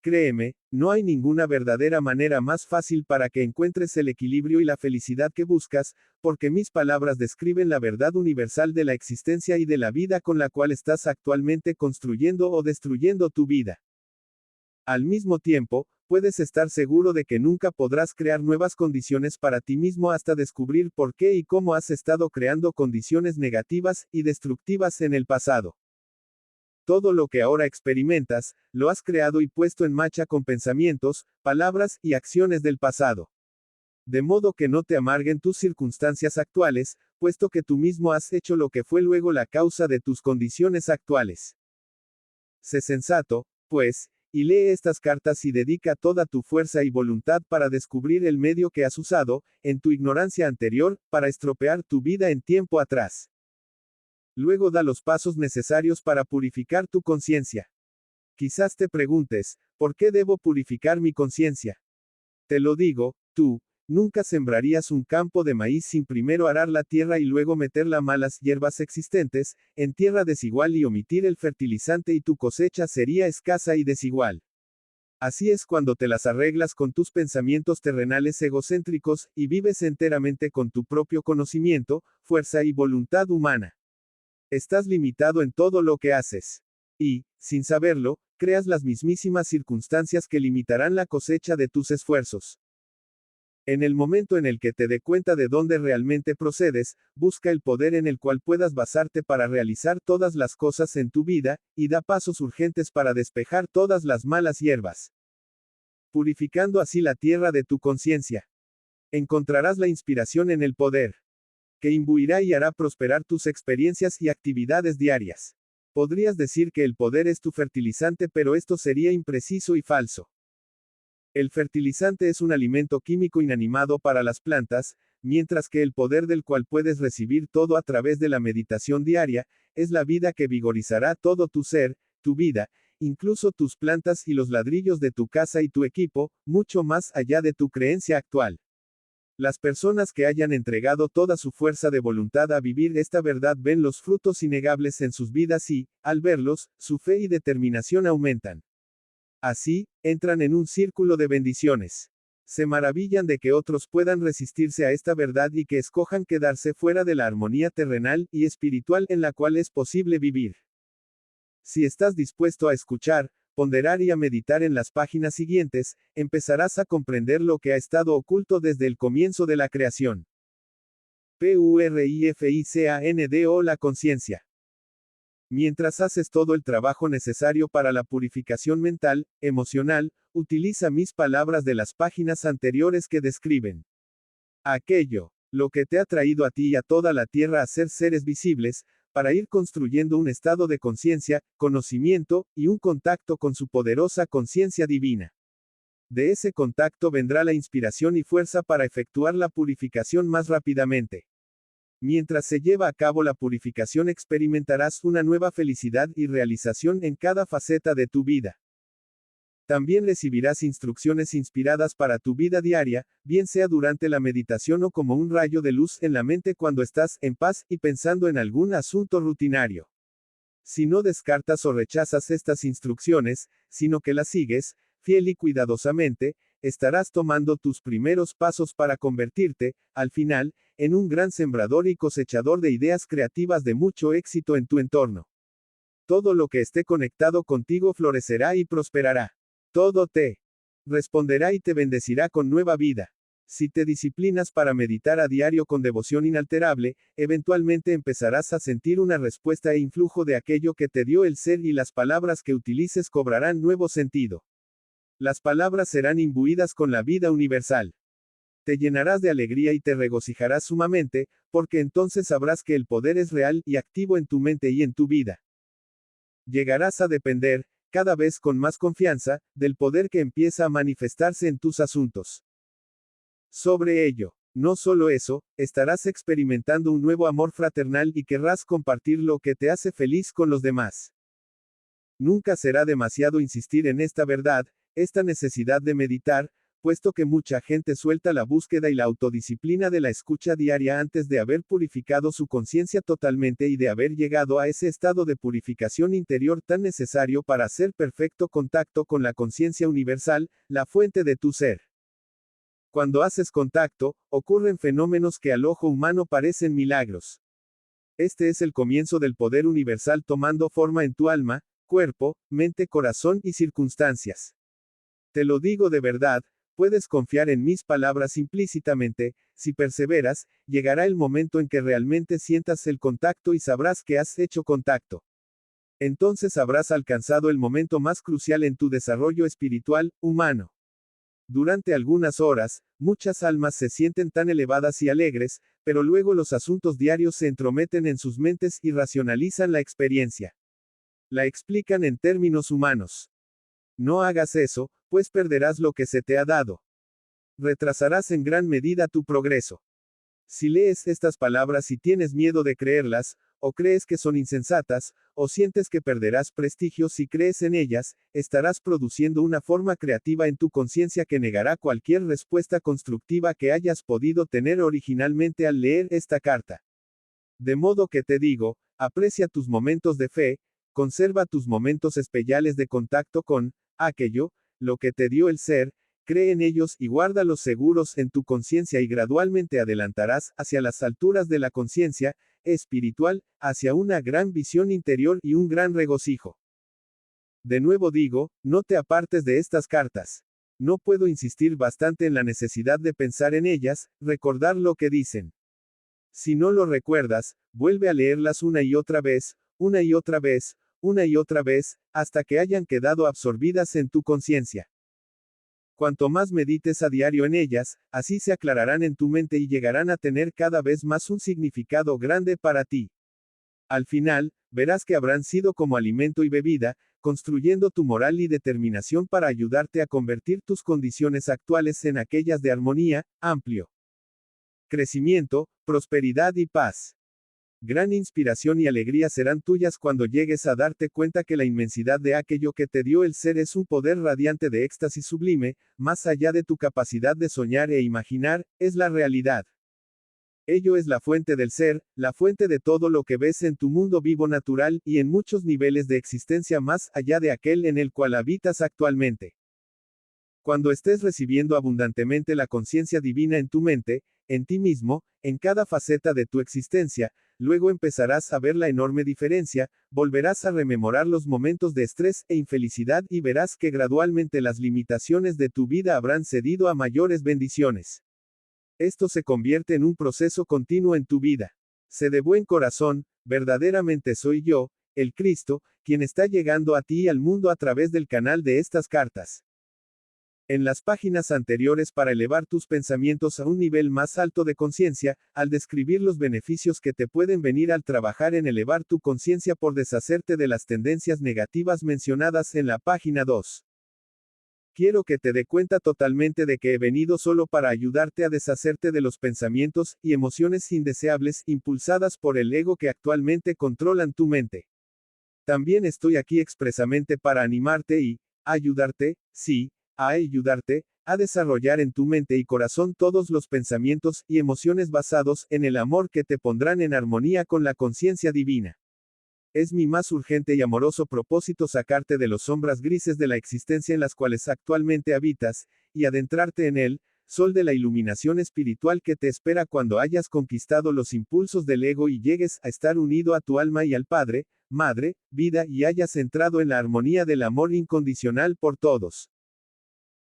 Créeme, no hay ninguna verdadera manera más fácil para que encuentres el equilibrio y la felicidad que buscas, porque mis palabras describen la verdad universal de la existencia y de la vida con la cual estás actualmente construyendo o destruyendo tu vida. Al mismo tiempo, puedes estar seguro de que nunca podrás crear nuevas condiciones para ti mismo hasta descubrir por qué y cómo has estado creando condiciones negativas y destructivas en el pasado. Todo lo que ahora experimentas, lo has creado y puesto en marcha con pensamientos, palabras y acciones del pasado. De modo que no te amarguen tus circunstancias actuales, puesto que tú mismo has hecho lo que fue luego la causa de tus condiciones actuales. Sé sensato, pues, y lee estas cartas y dedica toda tu fuerza y voluntad para descubrir el medio que has usado, en tu ignorancia anterior, para estropear tu vida en tiempo atrás. Luego da los pasos necesarios para purificar tu conciencia. Quizás te preguntes, ¿por qué debo purificar mi conciencia? Te lo digo, tú, nunca sembrarías un campo de maíz sin primero arar la tierra y luego meter las malas hierbas existentes, en tierra desigual y omitir el fertilizante y tu cosecha sería escasa y desigual. Así es cuando te las arreglas con tus pensamientos terrenales egocéntricos, y vives enteramente con tu propio conocimiento, fuerza y voluntad humana. Estás limitado en todo lo que haces. Y, sin saberlo, creas las mismísimas circunstancias que limitarán la cosecha de tus esfuerzos. En el momento en el que te dé cuenta de dónde realmente procedes, busca el poder en el cual puedas basarte para realizar todas las cosas en tu vida, y da pasos urgentes para despejar todas las malas hierbas. Purificando así la tierra de tu conciencia. Encontrarás la inspiración en el poder, que imbuirá y hará prosperar tus experiencias y actividades diarias. Podrías decir que el poder es tu fertilizante, pero esto sería impreciso y falso. El fertilizante es un alimento químico inanimado para las plantas, mientras que el poder del cual puedes recibir todo a través de la meditación diaria, es la vida que vigorizará todo tu ser, tu vida, incluso tus plantas y los ladrillos de tu casa y tu equipo, mucho más allá de tu creencia actual. Las personas que hayan entregado toda su fuerza de voluntad a vivir esta verdad ven los frutos innegables en sus vidas y, al verlos, su fe y determinación aumentan. Así, entran en un círculo de bendiciones. Se maravillan de que otros puedan resistirse a esta verdad y que escojan quedarse fuera de la armonía terrenal y espiritual en la cual es posible vivir. Si estás dispuesto a escuchar, ponderar y a meditar en las páginas siguientes, empezarás a comprender lo que ha estado oculto desde el comienzo de la creación. PURIFICANDO La conciencia. Mientras haces todo el trabajo necesario para la purificación mental, emocional, utiliza mis palabras de las páginas anteriores que describen aquello, lo que te ha traído a ti y a toda la tierra a ser seres visibles, para ir construyendo un estado de conciencia, conocimiento, y un contacto con su poderosa conciencia divina. De ese contacto vendrá la inspiración y fuerza para efectuar la purificación más rápidamente. Mientras se lleva a cabo la purificación experimentarás una nueva felicidad y realización en cada faceta de tu vida. También recibirás instrucciones inspiradas para tu vida diaria, bien sea durante la meditación o como un rayo de luz en la mente cuando estás en paz y pensando en algún asunto rutinario. Si no descartas o rechazas estas instrucciones, sino que las sigues, fiel y cuidadosamente, estarás tomando tus primeros pasos para convertirte, al final, en un gran sembrador y cosechador de ideas creativas de mucho éxito en tu entorno. Todo lo que esté conectado contigo florecerá y prosperará. Todo te responderá y te bendecirá con nueva vida. Si te disciplinas para meditar a diario con devoción inalterable, eventualmente empezarás a sentir una respuesta e influjo de aquello que te dio el ser y las palabras que utilices cobrarán nuevo sentido. Las palabras serán imbuidas con la vida universal. Te llenarás de alegría y te regocijarás sumamente, porque entonces sabrás que el poder es real y activo en tu mente y en tu vida. Llegarás a depender, cada vez con más confianza, del poder que empieza a manifestarse en tus asuntos. Sobre ello, no solo eso, estarás experimentando un nuevo amor fraternal y querrás compartir lo que te hace feliz con los demás. Nunca será demasiado insistir en esta verdad, esta necesidad de meditar, puesto que mucha gente suelta la búsqueda y la autodisciplina de la escucha diaria antes de haber purificado su conciencia totalmente y de haber llegado a ese estado de purificación interior tan necesario para hacer perfecto contacto con la conciencia universal, la fuente de tu ser. Cuando haces contacto, ocurren fenómenos que al ojo humano parecen milagros. Este es el comienzo del poder universal tomando forma en tu alma, cuerpo, mente, corazón y circunstancias. Te lo digo de verdad, puedes confiar en mis palabras implícitamente, si perseveras, llegará el momento en que realmente sientas el contacto y sabrás que has hecho contacto. Entonces habrás alcanzado el momento más crucial en tu desarrollo espiritual, humano. Durante algunas horas, muchas almas se sienten tan elevadas y alegres, pero luego los asuntos diarios se entrometen en sus mentes y racionalizan la experiencia. La explican en términos humanos. No hagas eso, pues perderás lo que se te ha dado. Retrasarás en gran medida tu progreso. Si lees estas palabras y tienes miedo de creerlas, o crees que son insensatas, o sientes que perderás prestigio si crees en ellas, estarás produciendo una forma creativa en tu conciencia que negará cualquier respuesta constructiva que hayas podido tener originalmente al leer esta carta. De modo que te digo, aprecia tus momentos de fe, conserva tus momentos especiales de contacto con aquello, lo que te dio el ser, cree en ellos y guárdalos seguros en tu conciencia y gradualmente adelantarás hacia las alturas de la conciencia espiritual, hacia una gran visión interior y un gran regocijo. De nuevo digo, no te apartes de estas cartas. No puedo insistir bastante en la necesidad de pensar en ellas, recordar lo que dicen. Si no lo recuerdas, vuelve a leerlas una y otra vez, una y otra vez, una y otra vez, hasta que hayan quedado absorbidas en tu conciencia. Cuanto más medites a diario en ellas, así se aclararán en tu mente y llegarán a tener cada vez más un significado grande para ti. Al final, verás que habrán sido como alimento y bebida, construyendo tu moral y determinación para ayudarte a convertir tus condiciones actuales en aquellas de armonía, amplio crecimiento, prosperidad y paz. Gran inspiración y alegría serán tuyas cuando llegues a darte cuenta que la inmensidad de aquello que te dio el ser es un poder radiante de éxtasis sublime, más allá de tu capacidad de soñar e imaginar, es la realidad. Ello es la fuente del ser, la fuente de todo lo que ves en tu mundo vivo natural y en muchos niveles de existencia más allá de aquel en el cual habitas actualmente. Cuando estés recibiendo abundantemente la conciencia divina en tu mente, en ti mismo, en cada faceta de tu existencia, luego empezarás a ver la enorme diferencia, volverás a rememorar los momentos de estrés e infelicidad y verás que gradualmente las limitaciones de tu vida habrán cedido a mayores bendiciones. Esto se convierte en un proceso continuo en tu vida. Sé de buen corazón, verdaderamente soy yo, el Cristo, quien está llegando a ti y al mundo a través del canal de estas cartas. En las páginas anteriores para elevar tus pensamientos a un nivel más alto de conciencia, al describir los beneficios que te pueden venir al trabajar en elevar tu conciencia por deshacerte de las tendencias negativas mencionadas en la página 2. Quiero que te dé cuenta totalmente de que he venido solo para ayudarte a deshacerte de los pensamientos y emociones indeseables impulsadas por el ego que actualmente controlan tu mente. También estoy aquí expresamente para animarte y ayudarte, sí, a ayudarte a desarrollar en tu mente y corazón todos los pensamientos y emociones basados en el amor que te pondrán en armonía con la conciencia divina. Es mi más urgente y amoroso propósito sacarte de las sombras grises de la existencia en las cuales actualmente habitas, y adentrarte en el sol de la iluminación espiritual que te espera cuando hayas conquistado los impulsos del ego y llegues a estar unido a tu alma y al Padre, Madre, vida y hayas entrado en la armonía del amor incondicional por todos.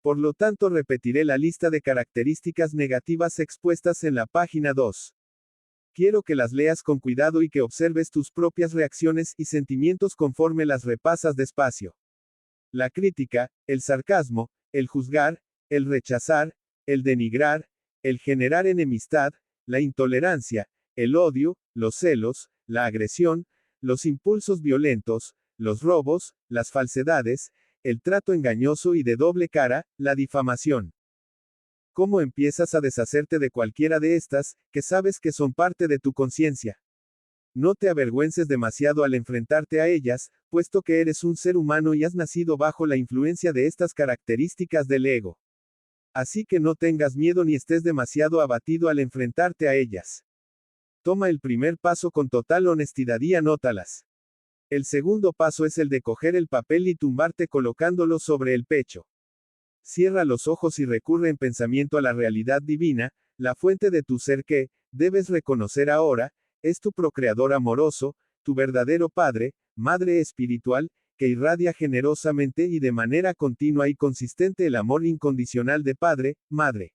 Por lo tanto, repetiré la lista de características negativas expuestas en la página 2. Quiero que las leas con cuidado y que observes tus propias reacciones y sentimientos conforme las repasas despacio. La crítica, el sarcasmo, el juzgar, el rechazar, el denigrar, el generar enemistad, la intolerancia, el odio, los celos, la agresión, los impulsos violentos, los robos, las falsedades, el trato engañoso y de doble cara, la difamación. ¿Cómo empiezas a deshacerte de cualquiera de estas, que sabes que son parte de tu conciencia? No te avergüences demasiado al enfrentarte a ellas, puesto que eres un ser humano y has nacido bajo la influencia de estas características del ego. Así que no tengas miedo ni estés demasiado abatido al enfrentarte a ellas. Toma el primer paso con total honestidad y anótalas. El segundo paso es el de coger el papel y tumbarte colocándolo sobre el pecho. Cierra los ojos y recurre en pensamiento a la realidad divina, la fuente de tu ser que, debes reconocer ahora, es tu procreador amoroso, tu verdadero Padre, Madre espiritual, que irradia generosamente y de manera continua y consistente el amor incondicional de Padre, Madre.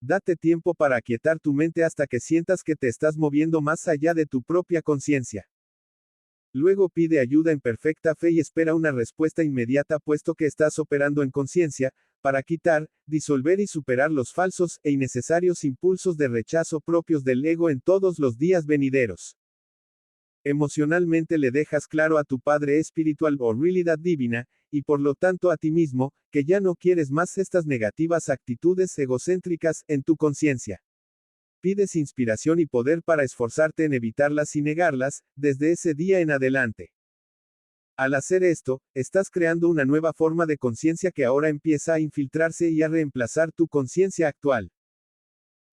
Date tiempo para aquietar tu mente hasta que sientas que te estás moviendo más allá de tu propia conciencia. Luego pide ayuda en perfecta fe y espera una respuesta inmediata puesto que estás operando en conciencia, para quitar, disolver y superar los falsos e innecesarios impulsos de rechazo propios del ego en todos los días venideros. Emocionalmente le dejas claro a tu Padre espiritual o realidad divina, y por lo tanto a ti mismo, que ya no quieres más estas negativas actitudes egocéntricas en tu conciencia. Pides inspiración y poder para esforzarte en evitarlas y negarlas, desde ese día en adelante. Al hacer esto, estás creando una nueva forma de conciencia que ahora empieza a infiltrarse y a reemplazar tu conciencia actual.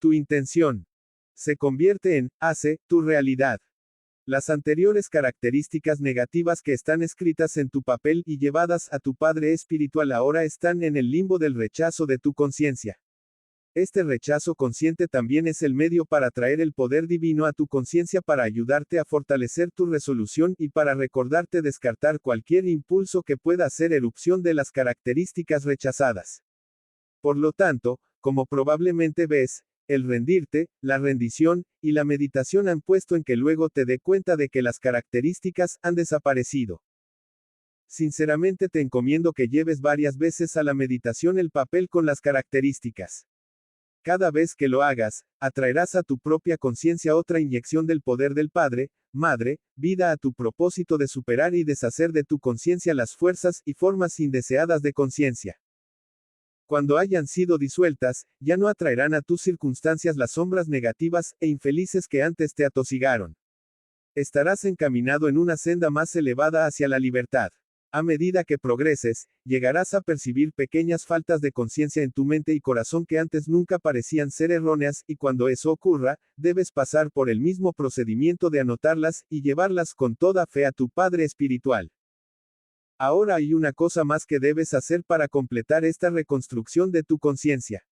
Tu intención se convierte en, hace, tu realidad. Las anteriores características negativas que están escritas en tu papel y llevadas a tu Padre espiritual ahora están en el limbo del rechazo de tu conciencia. Este rechazo consciente también es el medio para traer el poder divino a tu conciencia para ayudarte a fortalecer tu resolución y para recordarte descartar cualquier impulso que pueda hacer erupción de las características rechazadas. Por lo tanto, como probablemente ves, el rendirte, la rendición, y la meditación han puesto en que luego te dé cuenta de que las características han desaparecido. Sinceramente te encomiendo que lleves varias veces a la meditación el papel con las características. Cada vez que lo hagas, atraerás a tu propia conciencia otra inyección del poder del Padre, Madre, vida a tu propósito de superar y deshacer de tu conciencia las fuerzas y formas indeseadas de conciencia. Cuando hayan sido disueltas, ya no atraerán a tus circunstancias las sombras negativas e infelices que antes te atosigaron. Estarás encaminado en una senda más elevada hacia la libertad. A medida que progreses, llegarás a percibir pequeñas faltas de conciencia en tu mente y corazón que antes nunca parecían ser erróneas, y cuando eso ocurra, debes pasar por el mismo procedimiento de anotarlas y llevarlas con toda fe a tu Padre espiritual. Ahora hay una cosa más que debes hacer para completar esta reconstrucción de tu conciencia.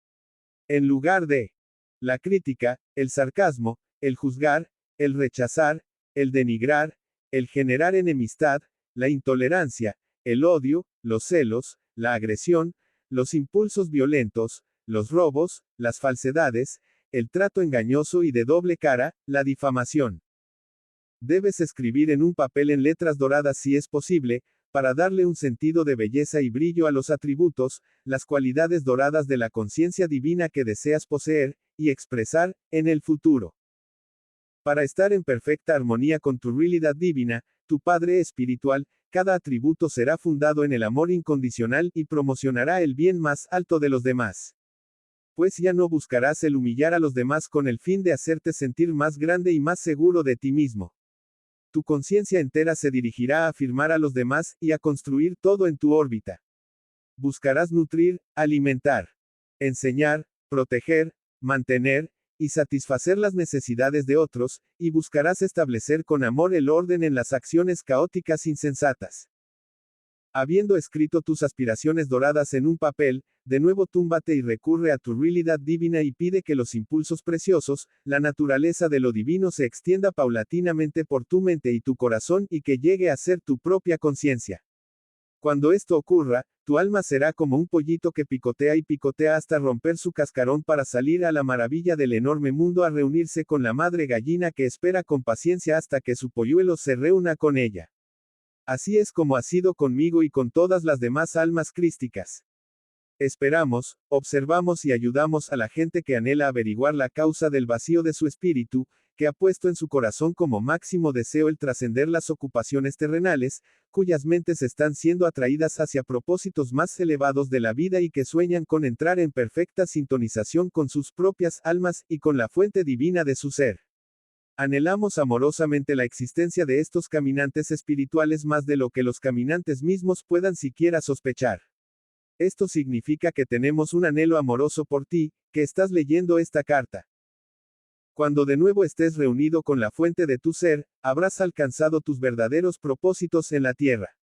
En lugar de la crítica, el sarcasmo, el juzgar, el rechazar, el denigrar, el generar enemistad, la intolerancia, el odio, los celos, la agresión, los impulsos violentos, los robos, las falsedades, el trato engañoso y de doble cara, la difamación. Debes escribir en un papel en letras doradas si es posible, para darle un sentido de belleza y brillo a los atributos, las cualidades doradas de la conciencia divina que deseas poseer y expresar en el futuro. Para estar en perfecta armonía con tu realidad divina, tu Padre espiritual, cada atributo será fundado en el amor incondicional y promocionará el bien más alto de los demás. Pues ya no buscarás el humillar a los demás con el fin de hacerte sentir más grande y más seguro de ti mismo. Tu conciencia entera se dirigirá a afirmar a los demás y a construir todo en tu órbita. Buscarás nutrir, alimentar, enseñar, proteger, mantener, y satisfacer las necesidades de otros, y buscarás establecer con amor el orden en las acciones caóticas insensatas. Habiendo escrito tus aspiraciones doradas en un papel, de nuevo túmbate y recurre a tu realidad divina y pide que los impulsos preciosos, la naturaleza de lo divino se extienda paulatinamente por tu mente y tu corazón y que llegue a ser tu propia conciencia. Cuando esto ocurra, tu alma será como un pollito que picotea y picotea hasta romper su cascarón para salir a la maravilla del enorme mundo a reunirse con la madre gallina que espera con paciencia hasta que su polluelo se reúna con ella. Así es como ha sido conmigo y con todas las demás almas crísticas. Esperamos, observamos y ayudamos a la gente que anhela averiguar la causa del vacío de su espíritu, que ha puesto en su corazón como máximo deseo el trascender las ocupaciones terrenales, cuyas mentes están siendo atraídas hacia propósitos más elevados de la vida y que sueñan con entrar en perfecta sintonización con sus propias almas y con la fuente divina de su ser. Anhelamos amorosamente la existencia de estos caminantes espirituales más de lo que los caminantes mismos puedan siquiera sospechar. Esto significa que tenemos un anhelo amoroso por ti, que estás leyendo esta carta. Cuando de nuevo estés reunido con la fuente de tu ser, habrás alcanzado tus verdaderos propósitos en la tierra.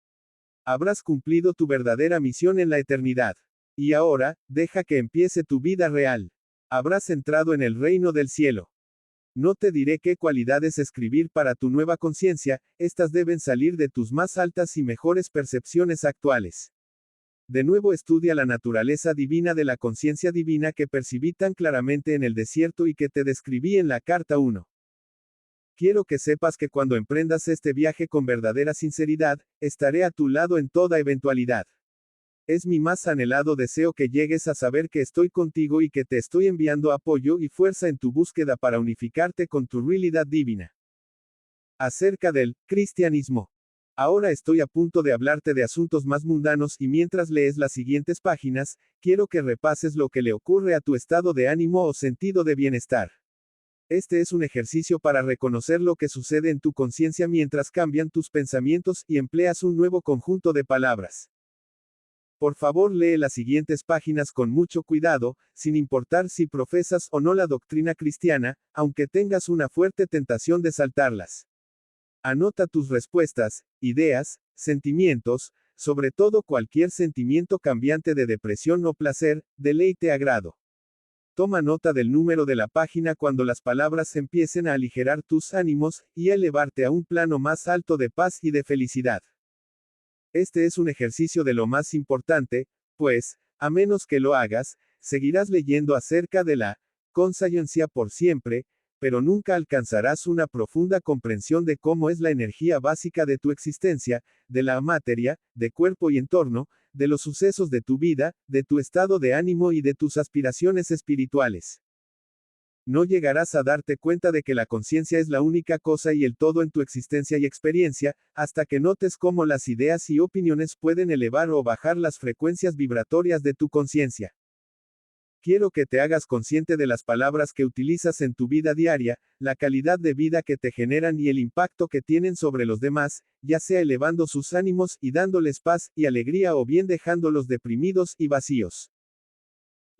Habrás cumplido tu verdadera misión en la eternidad. Y ahora, deja que empiece tu vida real. Habrás entrado en el reino del cielo. No te diré qué cualidades escribir para tu nueva conciencia, estas deben salir de tus más altas y mejores percepciones actuales. De nuevo estudia la naturaleza divina de la conciencia divina que percibí tan claramente en el desierto y que te describí en la carta 1. Quiero que sepas que cuando emprendas este viaje con verdadera sinceridad, estaré a tu lado en toda eventualidad. Es mi más anhelado deseo que llegues a saber que estoy contigo y que te estoy enviando apoyo y fuerza en tu búsqueda para unificarte con tu realidad divina. Acerca del cristianismo. Ahora estoy a punto de hablarte de asuntos más mundanos y mientras lees las siguientes páginas, quiero que repases lo que le ocurre a tu estado de ánimo o sentido de bienestar. Este es un ejercicio para reconocer lo que sucede en tu conciencia mientras cambian tus pensamientos y empleas un nuevo conjunto de palabras. Por favor, lee las siguientes páginas con mucho cuidado, sin importar si profesas o no la doctrina cristiana, aunque tengas una fuerte tentación de saltarlas. Anota tus respuestas, ideas, sentimientos, sobre todo cualquier sentimiento cambiante de depresión o placer, deleite, agrado. Toma nota del número de la página cuando las palabras empiecen a aligerar tus ánimos y a elevarte a un plano más alto de paz y de felicidad. Este es un ejercicio de lo más importante, pues, a menos que lo hagas, seguirás leyendo acerca de la conciencia por siempre, pero nunca alcanzarás una profunda comprensión de cómo es la energía básica de tu existencia, de la materia, de cuerpo y entorno, de los sucesos de tu vida, de tu estado de ánimo y de tus aspiraciones espirituales. No llegarás a darte cuenta de que la conciencia es la única cosa y el todo en tu existencia y experiencia, hasta que notes cómo las ideas y opiniones pueden elevar o bajar las frecuencias vibratorias de tu conciencia. Quiero que te hagas consciente de las palabras que utilizas en tu vida diaria, la calidad de vida que te generan y el impacto que tienen sobre los demás, ya sea elevando sus ánimos y dándoles paz y alegría o bien dejándolos deprimidos y vacíos.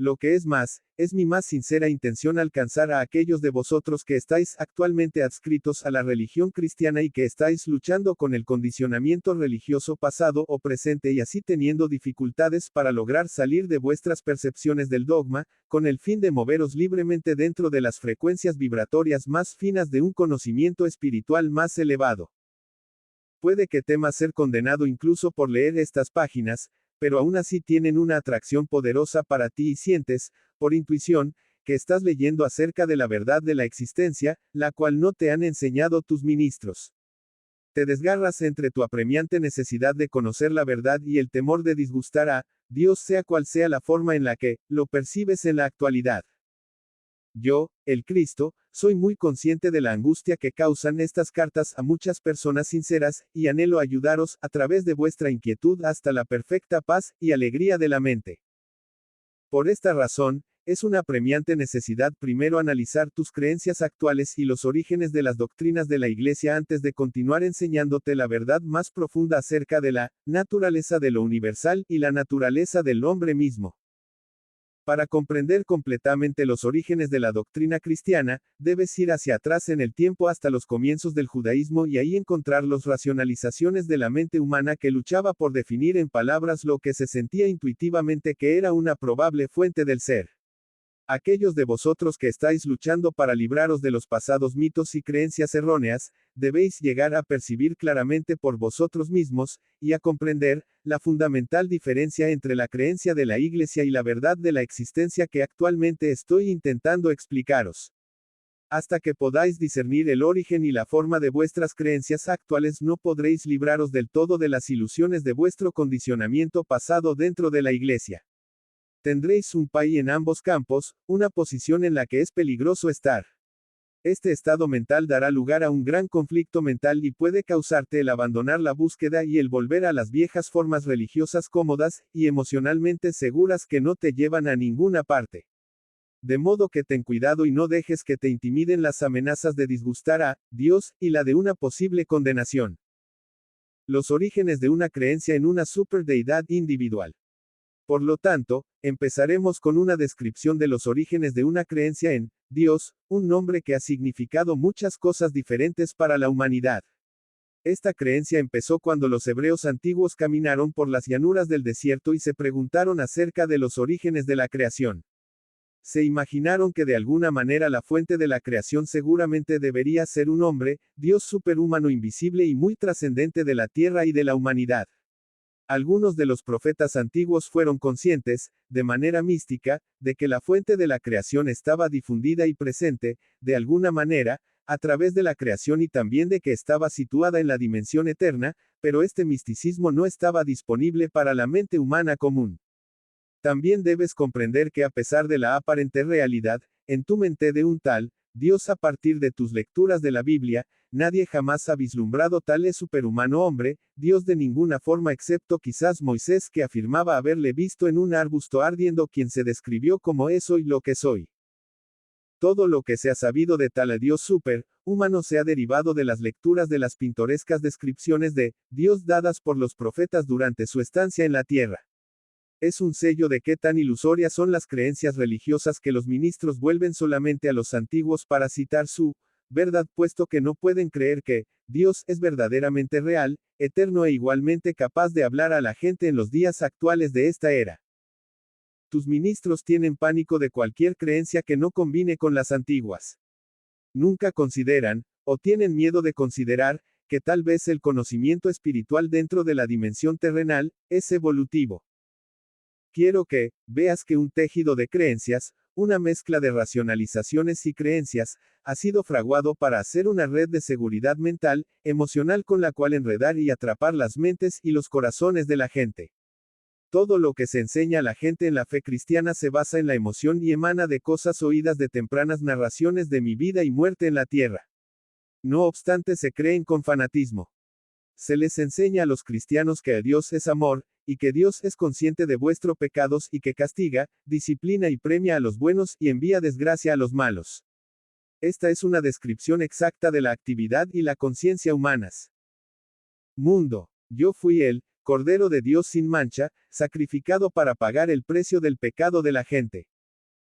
Lo que es más, es mi más sincera intención alcanzar a aquellos de vosotros que estáis actualmente adscritos a la religión cristiana y que estáis luchando con el condicionamiento religioso pasado o presente y así teniendo dificultades para lograr salir de vuestras percepciones del dogma, con el fin de moveros libremente dentro de las frecuencias vibratorias más finas de un conocimiento espiritual más elevado. Puede que temas ser condenado incluso por leer estas páginas, pero aún así tienen una atracción poderosa para ti y sientes, por intuición, que estás leyendo acerca de la verdad de la existencia, la cual no te han enseñado tus ministros. Te desgarras entre tu apremiante necesidad de conocer la verdad y el temor de disgustar a Dios, sea cual sea la forma en la que lo percibes en la actualidad. Yo, el Cristo, soy muy consciente de la angustia que causan estas cartas a muchas personas sinceras, y anhelo ayudaros, a través de vuestra inquietud hasta la perfecta paz y alegría de la mente. Por esta razón, es una apremiante necesidad primero analizar tus creencias actuales y los orígenes de las doctrinas de la Iglesia antes de continuar enseñándote la verdad más profunda acerca de la naturaleza de lo universal y la naturaleza del hombre mismo. Para comprender completamente los orígenes de la doctrina cristiana, debes ir hacia atrás en el tiempo hasta los comienzos del judaísmo y ahí encontrar las racionalizaciones de la mente humana que luchaba por definir en palabras lo que se sentía intuitivamente que era una probable fuente del ser. Aquellos de vosotros que estáis luchando para libraros de los pasados mitos y creencias erróneas, debéis llegar a percibir claramente por vosotros mismos, y a comprender, la fundamental diferencia entre la creencia de la Iglesia y la verdad de la existencia que actualmente estoy intentando explicaros. Hasta que podáis discernir el origen y la forma de vuestras creencias actuales, no podréis libraros del todo de las ilusiones de vuestro condicionamiento pasado dentro de la Iglesia. Tendréis un pay en ambos campos, una posición en la que es peligroso estar. Este estado mental dará lugar a un gran conflicto mental y puede causarte el abandonar la búsqueda y el volver a las viejas formas religiosas cómodas y emocionalmente seguras que no te llevan a ninguna parte. De modo que ten cuidado y no dejes que te intimiden las amenazas de disgustar a Dios y la de una posible condenación. Los orígenes de una creencia en una superdeidad individual. Por lo tanto, empezaremos con una descripción de los orígenes de una creencia en Dios, un nombre que ha significado muchas cosas diferentes para la humanidad. Esta creencia empezó cuando los hebreos antiguos caminaron por las llanuras del desierto y se preguntaron acerca de los orígenes de la creación. Se imaginaron que de alguna manera la fuente de la creación seguramente debería ser un hombre, Dios superhumano invisible y muy trascendente de la tierra y de la humanidad. Algunos de los profetas antiguos fueron conscientes, de manera mística, de que la fuente de la creación estaba difundida y presente, de alguna manera, a través de la creación y también de que estaba situada en la dimensión eterna, pero este misticismo no estaba disponible para la mente humana común. También debes comprender que a pesar de la aparente realidad, en tu mente de un tal Dios a partir de tus lecturas de la Biblia, nadie jamás ha vislumbrado tal superhumano hombre, Dios de ninguna forma excepto quizás Moisés que afirmaba haberle visto en un arbusto ardiendo quien se describió como soy lo que soy. Todo lo que se ha sabido de tal Dios superhumano se ha derivado de las lecturas de las pintorescas descripciones de Dios dadas por los profetas durante su estancia en la tierra. Es un sello de qué tan ilusorias son las creencias religiosas que los ministros vuelven solamente a los antiguos para citar su verdad, puesto que no pueden creer que Dios es verdaderamente real, eterno e igualmente capaz de hablar a la gente en los días actuales de esta era. Tus ministros tienen pánico de cualquier creencia que no combine con las antiguas. Nunca consideran, o tienen miedo de considerar, que tal vez el conocimiento espiritual dentro de la dimensión terrenal es evolutivo. Quiero que veas que un tejido de creencias, una mezcla de racionalizaciones y creencias, ha sido fraguado para hacer una red de seguridad mental, emocional con la cual enredar y atrapar las mentes y los corazones de la gente. Todo lo que se enseña a la gente en la fe cristiana se basa en la emoción y emana de cosas oídas de tempranas narraciones de mi vida y muerte en la tierra. No obstante se creen con fanatismo. Se les enseña a los cristianos que Dios es amor, y que Dios es consciente de vuestros pecados y que castiga, disciplina y premia a los buenos y envía desgracia a los malos. Esta es una descripción exacta de la actividad y la conciencia humanas. Mundo. Yo fui el Cordero de Dios sin mancha, sacrificado para pagar el precio del pecado de la gente.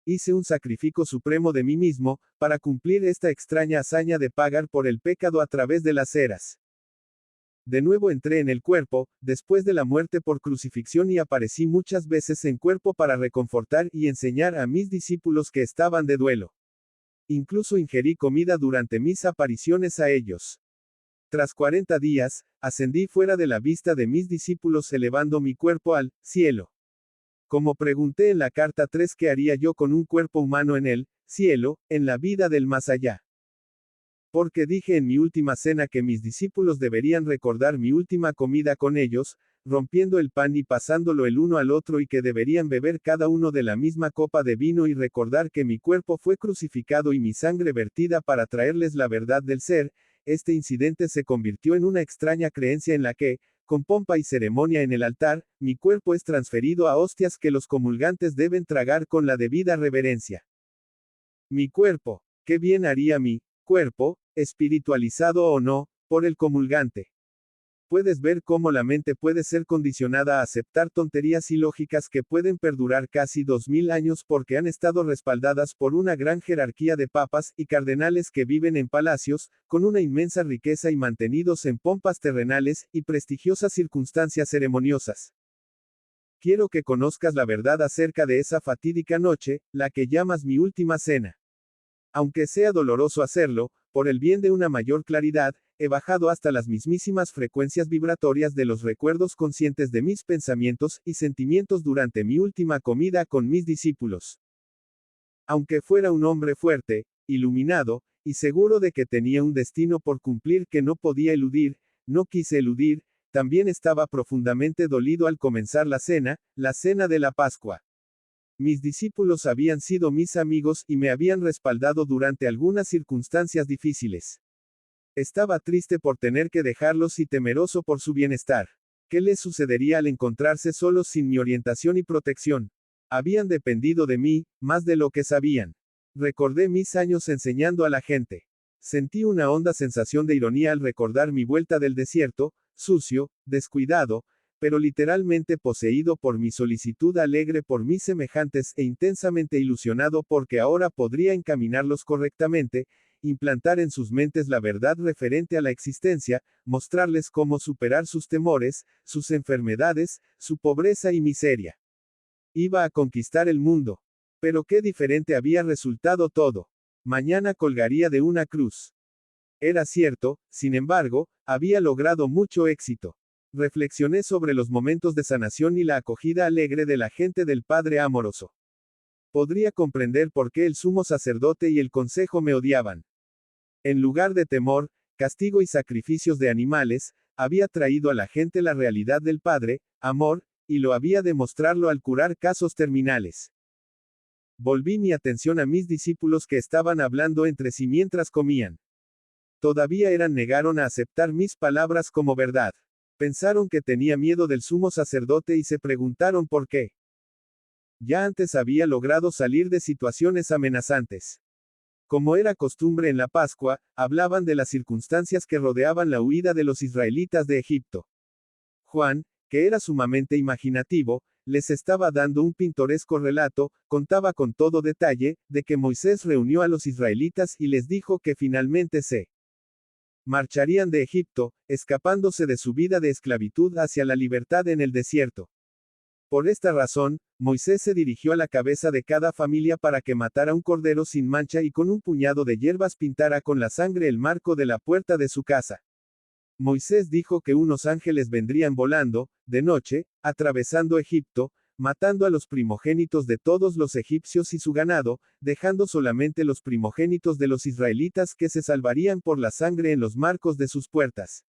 Hice un sacrificio supremo de mí mismo, para cumplir esta extraña hazaña de pagar por el pecado a través de las eras. De nuevo entré en el cuerpo, después de la muerte por crucifixión y aparecí muchas veces en cuerpo para reconfortar y enseñar a mis discípulos que estaban de duelo. Incluso ingerí comida durante mis apariciones a ellos. Tras 40 días, ascendí fuera de la vista de mis discípulos elevando mi cuerpo al cielo. Como pregunté en la carta 3 qué haría yo con un cuerpo humano en el cielo, en la vida del más allá. Porque dije en mi última cena que mis discípulos deberían recordar mi última comida con ellos, rompiendo el pan y pasándolo el uno al otro y que deberían beber cada uno de la misma copa de vino y recordar que mi cuerpo fue crucificado y mi sangre vertida para traerles la verdad del ser. Este incidente se convirtió en una extraña creencia en la que, con pompa y ceremonia en el altar, mi cuerpo es transferido a hostias que los comulgantes deben tragar con la debida reverencia. Mi cuerpo, ¿qué bien haría mi cuerpo, espiritualizado o no, por el comulgante? Puedes ver cómo la mente puede ser condicionada a aceptar tonterías ilógicas que pueden perdurar casi 2000 años porque han estado respaldadas por una gran jerarquía de papas y cardenales que viven en palacios, con una inmensa riqueza y mantenidos en pompas terrenales y prestigiosas circunstancias ceremoniosas. Quiero que conozcas la verdad acerca de esa fatídica noche, la que llamas mi última cena. Aunque sea doloroso hacerlo, por el bien de una mayor claridad, he bajado hasta las mismísimas frecuencias vibratorias de los recuerdos conscientes de mis pensamientos y sentimientos durante mi última comida con mis discípulos. Aunque fuera un hombre fuerte, iluminado, y seguro de que tenía un destino por cumplir que no podía eludir, no quise eludir, también estaba profundamente dolido al comenzar la cena de la Pascua. Mis discípulos habían sido mis amigos y me habían respaldado durante algunas circunstancias difíciles. Estaba triste por tener que dejarlos y temeroso por su bienestar. ¿Qué les sucedería al encontrarse solos sin mi orientación y protección? Habían dependido de mí, más de lo que sabían. Recordé mis años enseñando a la gente. Sentí una honda sensación de ironía al recordar mi vuelta del desierto, sucio, descuidado, pero literalmente poseído por mi solicitud alegre por mis semejantes e intensamente ilusionado porque ahora podría encaminarlos correctamente, implantar en sus mentes la verdad referente a la existencia, mostrarles cómo superar sus temores, sus enfermedades, su pobreza y miseria. Iba a conquistar el mundo. Pero qué diferente había resultado todo. Mañana colgaría de una cruz. Era cierto, sin embargo, había logrado mucho éxito. Reflexioné sobre los momentos de sanación y la acogida alegre de la gente del Padre amoroso. Podría comprender por qué el sumo sacerdote y el consejo me odiaban. En lugar de temor, castigo y sacrificios de animales, había traído a la gente la realidad del Padre, amor, y lo había de mostrarlo al curar casos terminales. Volví mi atención a mis discípulos que estaban hablando entre sí mientras comían. Todavía negaron a aceptar mis palabras como verdad. Pensaron que tenía miedo del sumo sacerdote y se preguntaron por qué. Ya antes había logrado salir de situaciones amenazantes. Como era costumbre en la Pascua, hablaban de las circunstancias que rodeaban la huida de los israelitas de Egipto. Juan, que era sumamente imaginativo, les estaba dando un pintoresco relato, contaba con todo detalle, de que Moisés reunió a los israelitas y les dijo que finalmente se marcharían de Egipto, escapándose de su vida de esclavitud hacia la libertad en el desierto. Por esta razón, Moisés se dirigió a la cabeza de cada familia para que matara un cordero sin mancha y con un puñado de hierbas pintara con la sangre el marco de la puerta de su casa. Moisés dijo que unos ángeles vendrían volando, de noche, atravesando Egipto, matando a los primogénitos de todos los egipcios y su ganado, dejando solamente los primogénitos de los israelitas que se salvarían por la sangre en los marcos de sus puertas.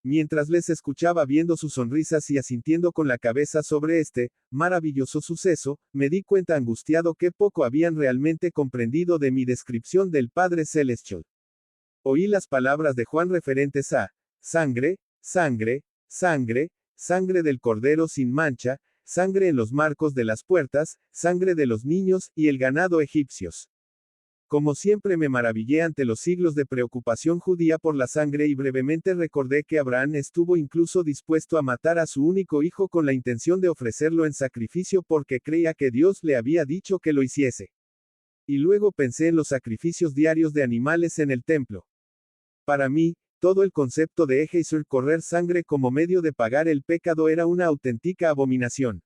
Mientras les escuchaba viendo sus sonrisas y asintiendo con la cabeza sobre este maravilloso suceso, me di cuenta angustiado que poco habían realmente comprendido de mi descripción del Padre Celestial. Oí las palabras de Juan referentes a sangre, sangre, sangre, sangre del cordero sin mancha, sangre en los marcos de las puertas, sangre de los niños y el ganado egipcios. Como siempre me maravillé ante los siglos de preocupación judía por la sangre y brevemente recordé que Abraham estuvo incluso dispuesto a matar a su único hijo con la intención de ofrecerlo en sacrificio porque creía que Dios le había dicho que lo hiciese. Y luego pensé en los sacrificios diarios de animales en el templo. Para mí, todo el concepto de Ejezer correr sangre como medio de pagar el pecado era una auténtica abominación.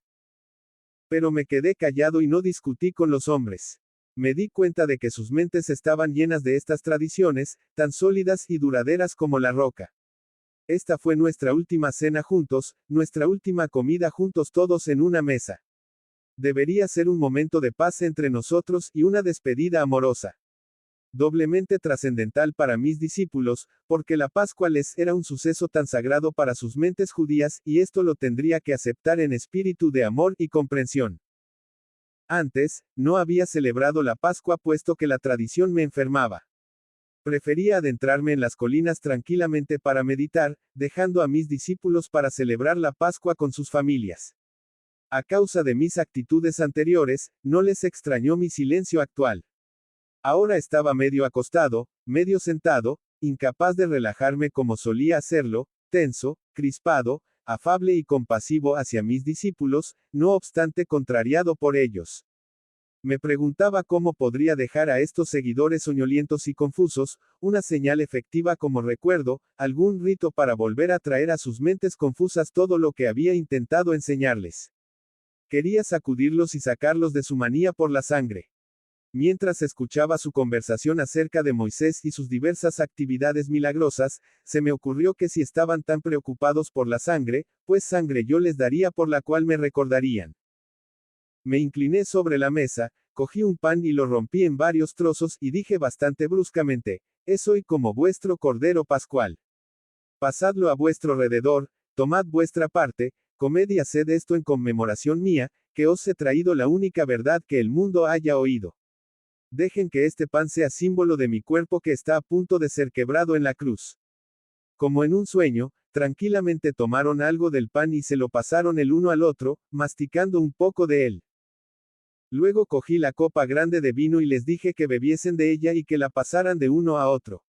Pero me quedé callado y no discutí con los hombres. Me di cuenta de que sus mentes estaban llenas de estas tradiciones, tan sólidas y duraderas como la roca. Esta fue nuestra última cena juntos, nuestra última comida juntos todos en una mesa. Debería ser un momento de paz entre nosotros y una despedida amorosa. Doblemente trascendental para mis discípulos, porque la Pascua les era un suceso tan sagrado para sus mentes judías, y esto lo tendría que aceptar en espíritu de amor y comprensión. Antes, no había celebrado la Pascua puesto que la tradición me enfermaba. Prefería adentrarme en las colinas tranquilamente para meditar, dejando a mis discípulos para celebrar la Pascua con sus familias. A causa de mis actitudes anteriores, no les extrañó mi silencio actual. Ahora estaba medio acostado, medio sentado, incapaz de relajarme como solía hacerlo, tenso, crispado, afable y compasivo hacia mis discípulos, no obstante contrariado por ellos. Me preguntaba cómo podría dejar a estos seguidores soñolientos y confusos, una señal efectiva como recuerdo, algún rito para volver a traer a sus mentes confusas todo lo que había intentado enseñarles. Quería sacudirlos y sacarlos de su manía por la sangre. Mientras escuchaba su conversación acerca de Moisés y sus diversas actividades milagrosas, se me ocurrió que si estaban tan preocupados por la sangre, pues sangre yo les daría por la cual me recordarían. Me incliné sobre la mesa, cogí un pan y lo rompí en varios trozos y dije bastante bruscamente, es hoy como vuestro cordero pascual. Pasadlo a vuestro alrededor, tomad vuestra parte, comed y haced esto en conmemoración mía, que os he traído la única verdad que el mundo haya oído. Dejen que este pan sea símbolo de mi cuerpo que está a punto de ser quebrado en la cruz. Como en un sueño, tranquilamente tomaron algo del pan y se lo pasaron el uno al otro, masticando un poco de él. Luego cogí la copa grande de vino y les dije que bebiesen de ella y que la pasaran de uno a otro.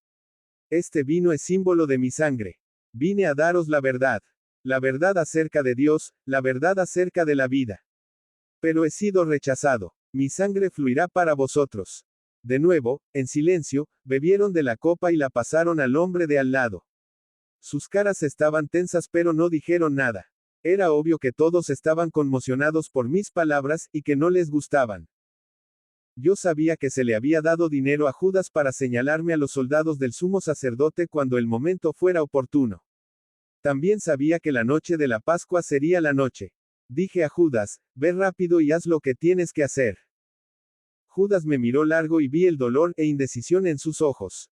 Este vino es símbolo de mi sangre. Vine a daros la verdad. La verdad acerca de Dios, la verdad acerca de la vida. Pero he sido rechazado. Mi sangre fluirá para vosotros. De nuevo, en silencio, bebieron de la copa y la pasaron al hombre de al lado. Sus caras estaban tensas pero no dijeron nada. Era obvio que todos estaban conmocionados por mis palabras y que no les gustaban. Yo sabía que se le había dado dinero a Judas para señalarme a los soldados del sumo sacerdote cuando el momento fuera oportuno. También sabía que la noche de la Pascua sería la noche. Dije a Judas, ve rápido y haz lo que tienes que hacer. Judas me miró largo y vi el dolor e indecisión en sus ojos.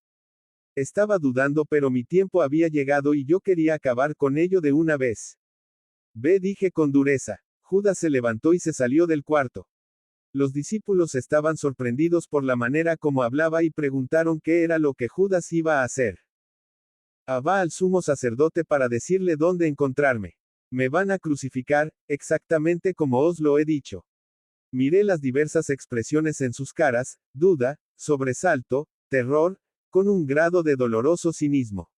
Estaba dudando pero mi tiempo había llegado y yo quería acabar con ello de una vez. Ve, dije con dureza. Judas se levantó y se salió del cuarto. Los discípulos estaban sorprendidos por la manera como hablaba y preguntaron qué era lo que Judas iba a hacer. Va al sumo sacerdote para decirle dónde encontrarme. Me van a crucificar, exactamente como os lo he dicho. Miré las diversas expresiones en sus caras, duda, sobresalto, terror, con un grado de doloroso cinismo.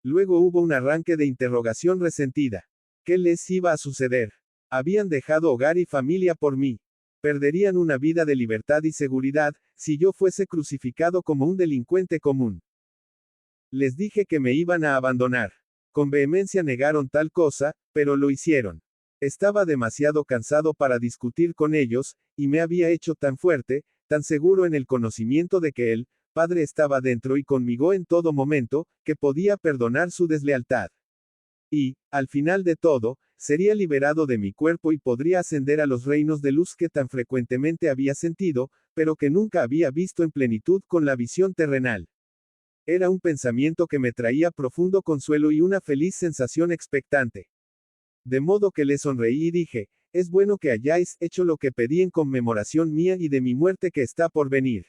Luego hubo un arranque de interrogación resentida. ¿Qué les iba a suceder? Habían dejado hogar y familia por mí. Perderían una vida de libertad y seguridad, si yo fuese crucificado como un delincuente común. Les dije que me iban a abandonar. Con vehemencia negaron tal cosa, pero lo hicieron. Estaba demasiado cansado para discutir con ellos, y me había hecho tan fuerte, tan seguro en el conocimiento de que el Padre estaba dentro y conmigo en todo momento, que podía perdonar su deslealtad. Y, al final de todo, sería liberado de mi cuerpo y podría ascender a los reinos de luz que tan frecuentemente había sentido, pero que nunca había visto en plenitud con la visión terrenal. Era un pensamiento que me traía profundo consuelo y una feliz sensación expectante. De modo que le sonreí y dije, es bueno que hayáis hecho lo que pedí en conmemoración mía y de mi muerte que está por venir.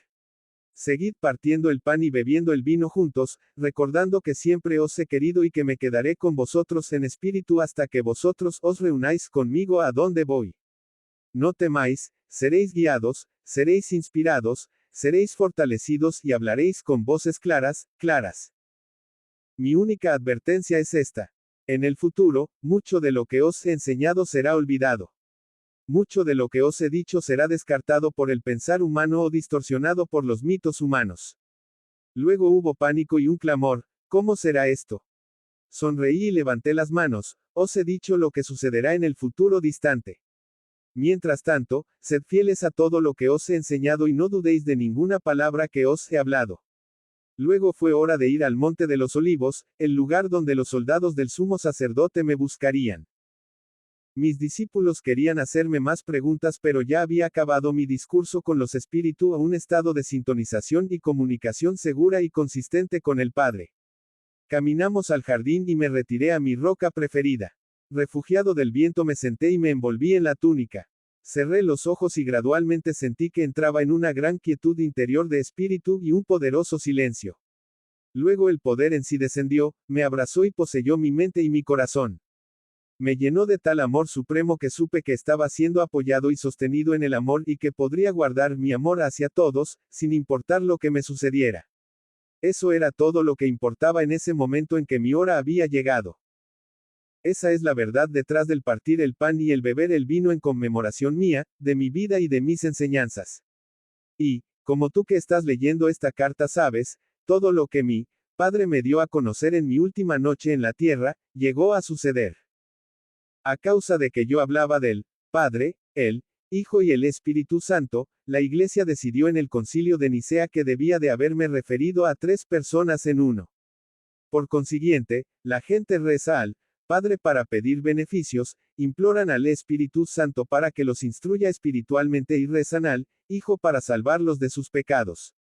Seguid partiendo el pan y bebiendo el vino juntos, recordando que siempre os he querido y que me quedaré con vosotros en espíritu hasta que vosotros os reunáis conmigo a donde voy. No temáis, seréis guiados, seréis inspirados, seréis fortalecidos y hablaréis con voces claras, claras. Mi única advertencia es esta. En el futuro, mucho de lo que os he enseñado será olvidado. Mucho de lo que os he dicho será descartado por el pensar humano o distorsionado por los mitos humanos. Luego hubo pánico y un clamor, ¿cómo será esto? Sonreí y levanté las manos, os he dicho lo que sucederá en el futuro distante. Mientras tanto, sed fieles a todo lo que os he enseñado y no dudéis de ninguna palabra que os he hablado. Luego fue hora de ir al Monte de los Olivos, el lugar donde los soldados del sumo sacerdote me buscarían. Mis discípulos querían hacerme más preguntas, pero ya había acabado mi discurso con los espíritus a un estado de sintonización y comunicación segura y consistente con el Padre. Caminamos al jardín y me retiré a mi roca preferida. Refugiado del viento me senté y me envolví en la túnica. Cerré los ojos y gradualmente sentí que entraba en una gran quietud interior de espíritu y un poderoso silencio. Luego el poder en sí descendió, me abrazó y poseyó mi mente y mi corazón. Me llenó de tal amor supremo que supe que estaba siendo apoyado y sostenido en el amor y que podría guardar mi amor hacia todos, sin importar lo que me sucediera. Eso era todo lo que importaba en ese momento en que mi hora había llegado. Esa es la verdad detrás del partir el pan y el beber el vino en conmemoración mía, de mi vida y de mis enseñanzas. Y, como tú que estás leyendo esta carta sabes, todo lo que mi Padre me dio a conocer en mi última noche en la tierra, llegó a suceder. A causa de que yo hablaba del Padre, el Hijo y el Espíritu Santo, la Iglesia decidió en el Concilio de Nicea que debía de haberme referido a 3 personas en uno. Por consiguiente, la gente reza al Padre para pedir beneficios, imploran al Espíritu Santo para que los instruya espiritualmente y rezan al Hijo para salvarlos de sus pecados.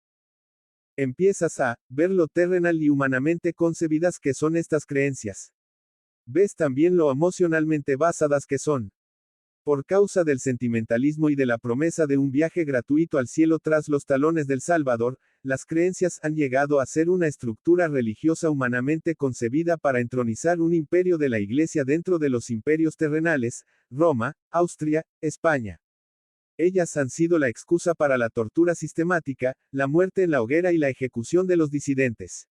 Empiezas a ver lo terrenal y humanamente concebidas que son estas creencias. Ves también lo emocionalmente basadas que son. Por causa del sentimentalismo y de la promesa de un viaje gratuito al cielo tras los talones del Salvador, las creencias han llegado a ser una estructura religiosa humanamente concebida para entronizar un imperio de la Iglesia dentro de los imperios terrenales, Roma, Austria, España. Ellas han sido la excusa para la tortura sistemática, la muerte en la hoguera y la ejecución de los disidentes.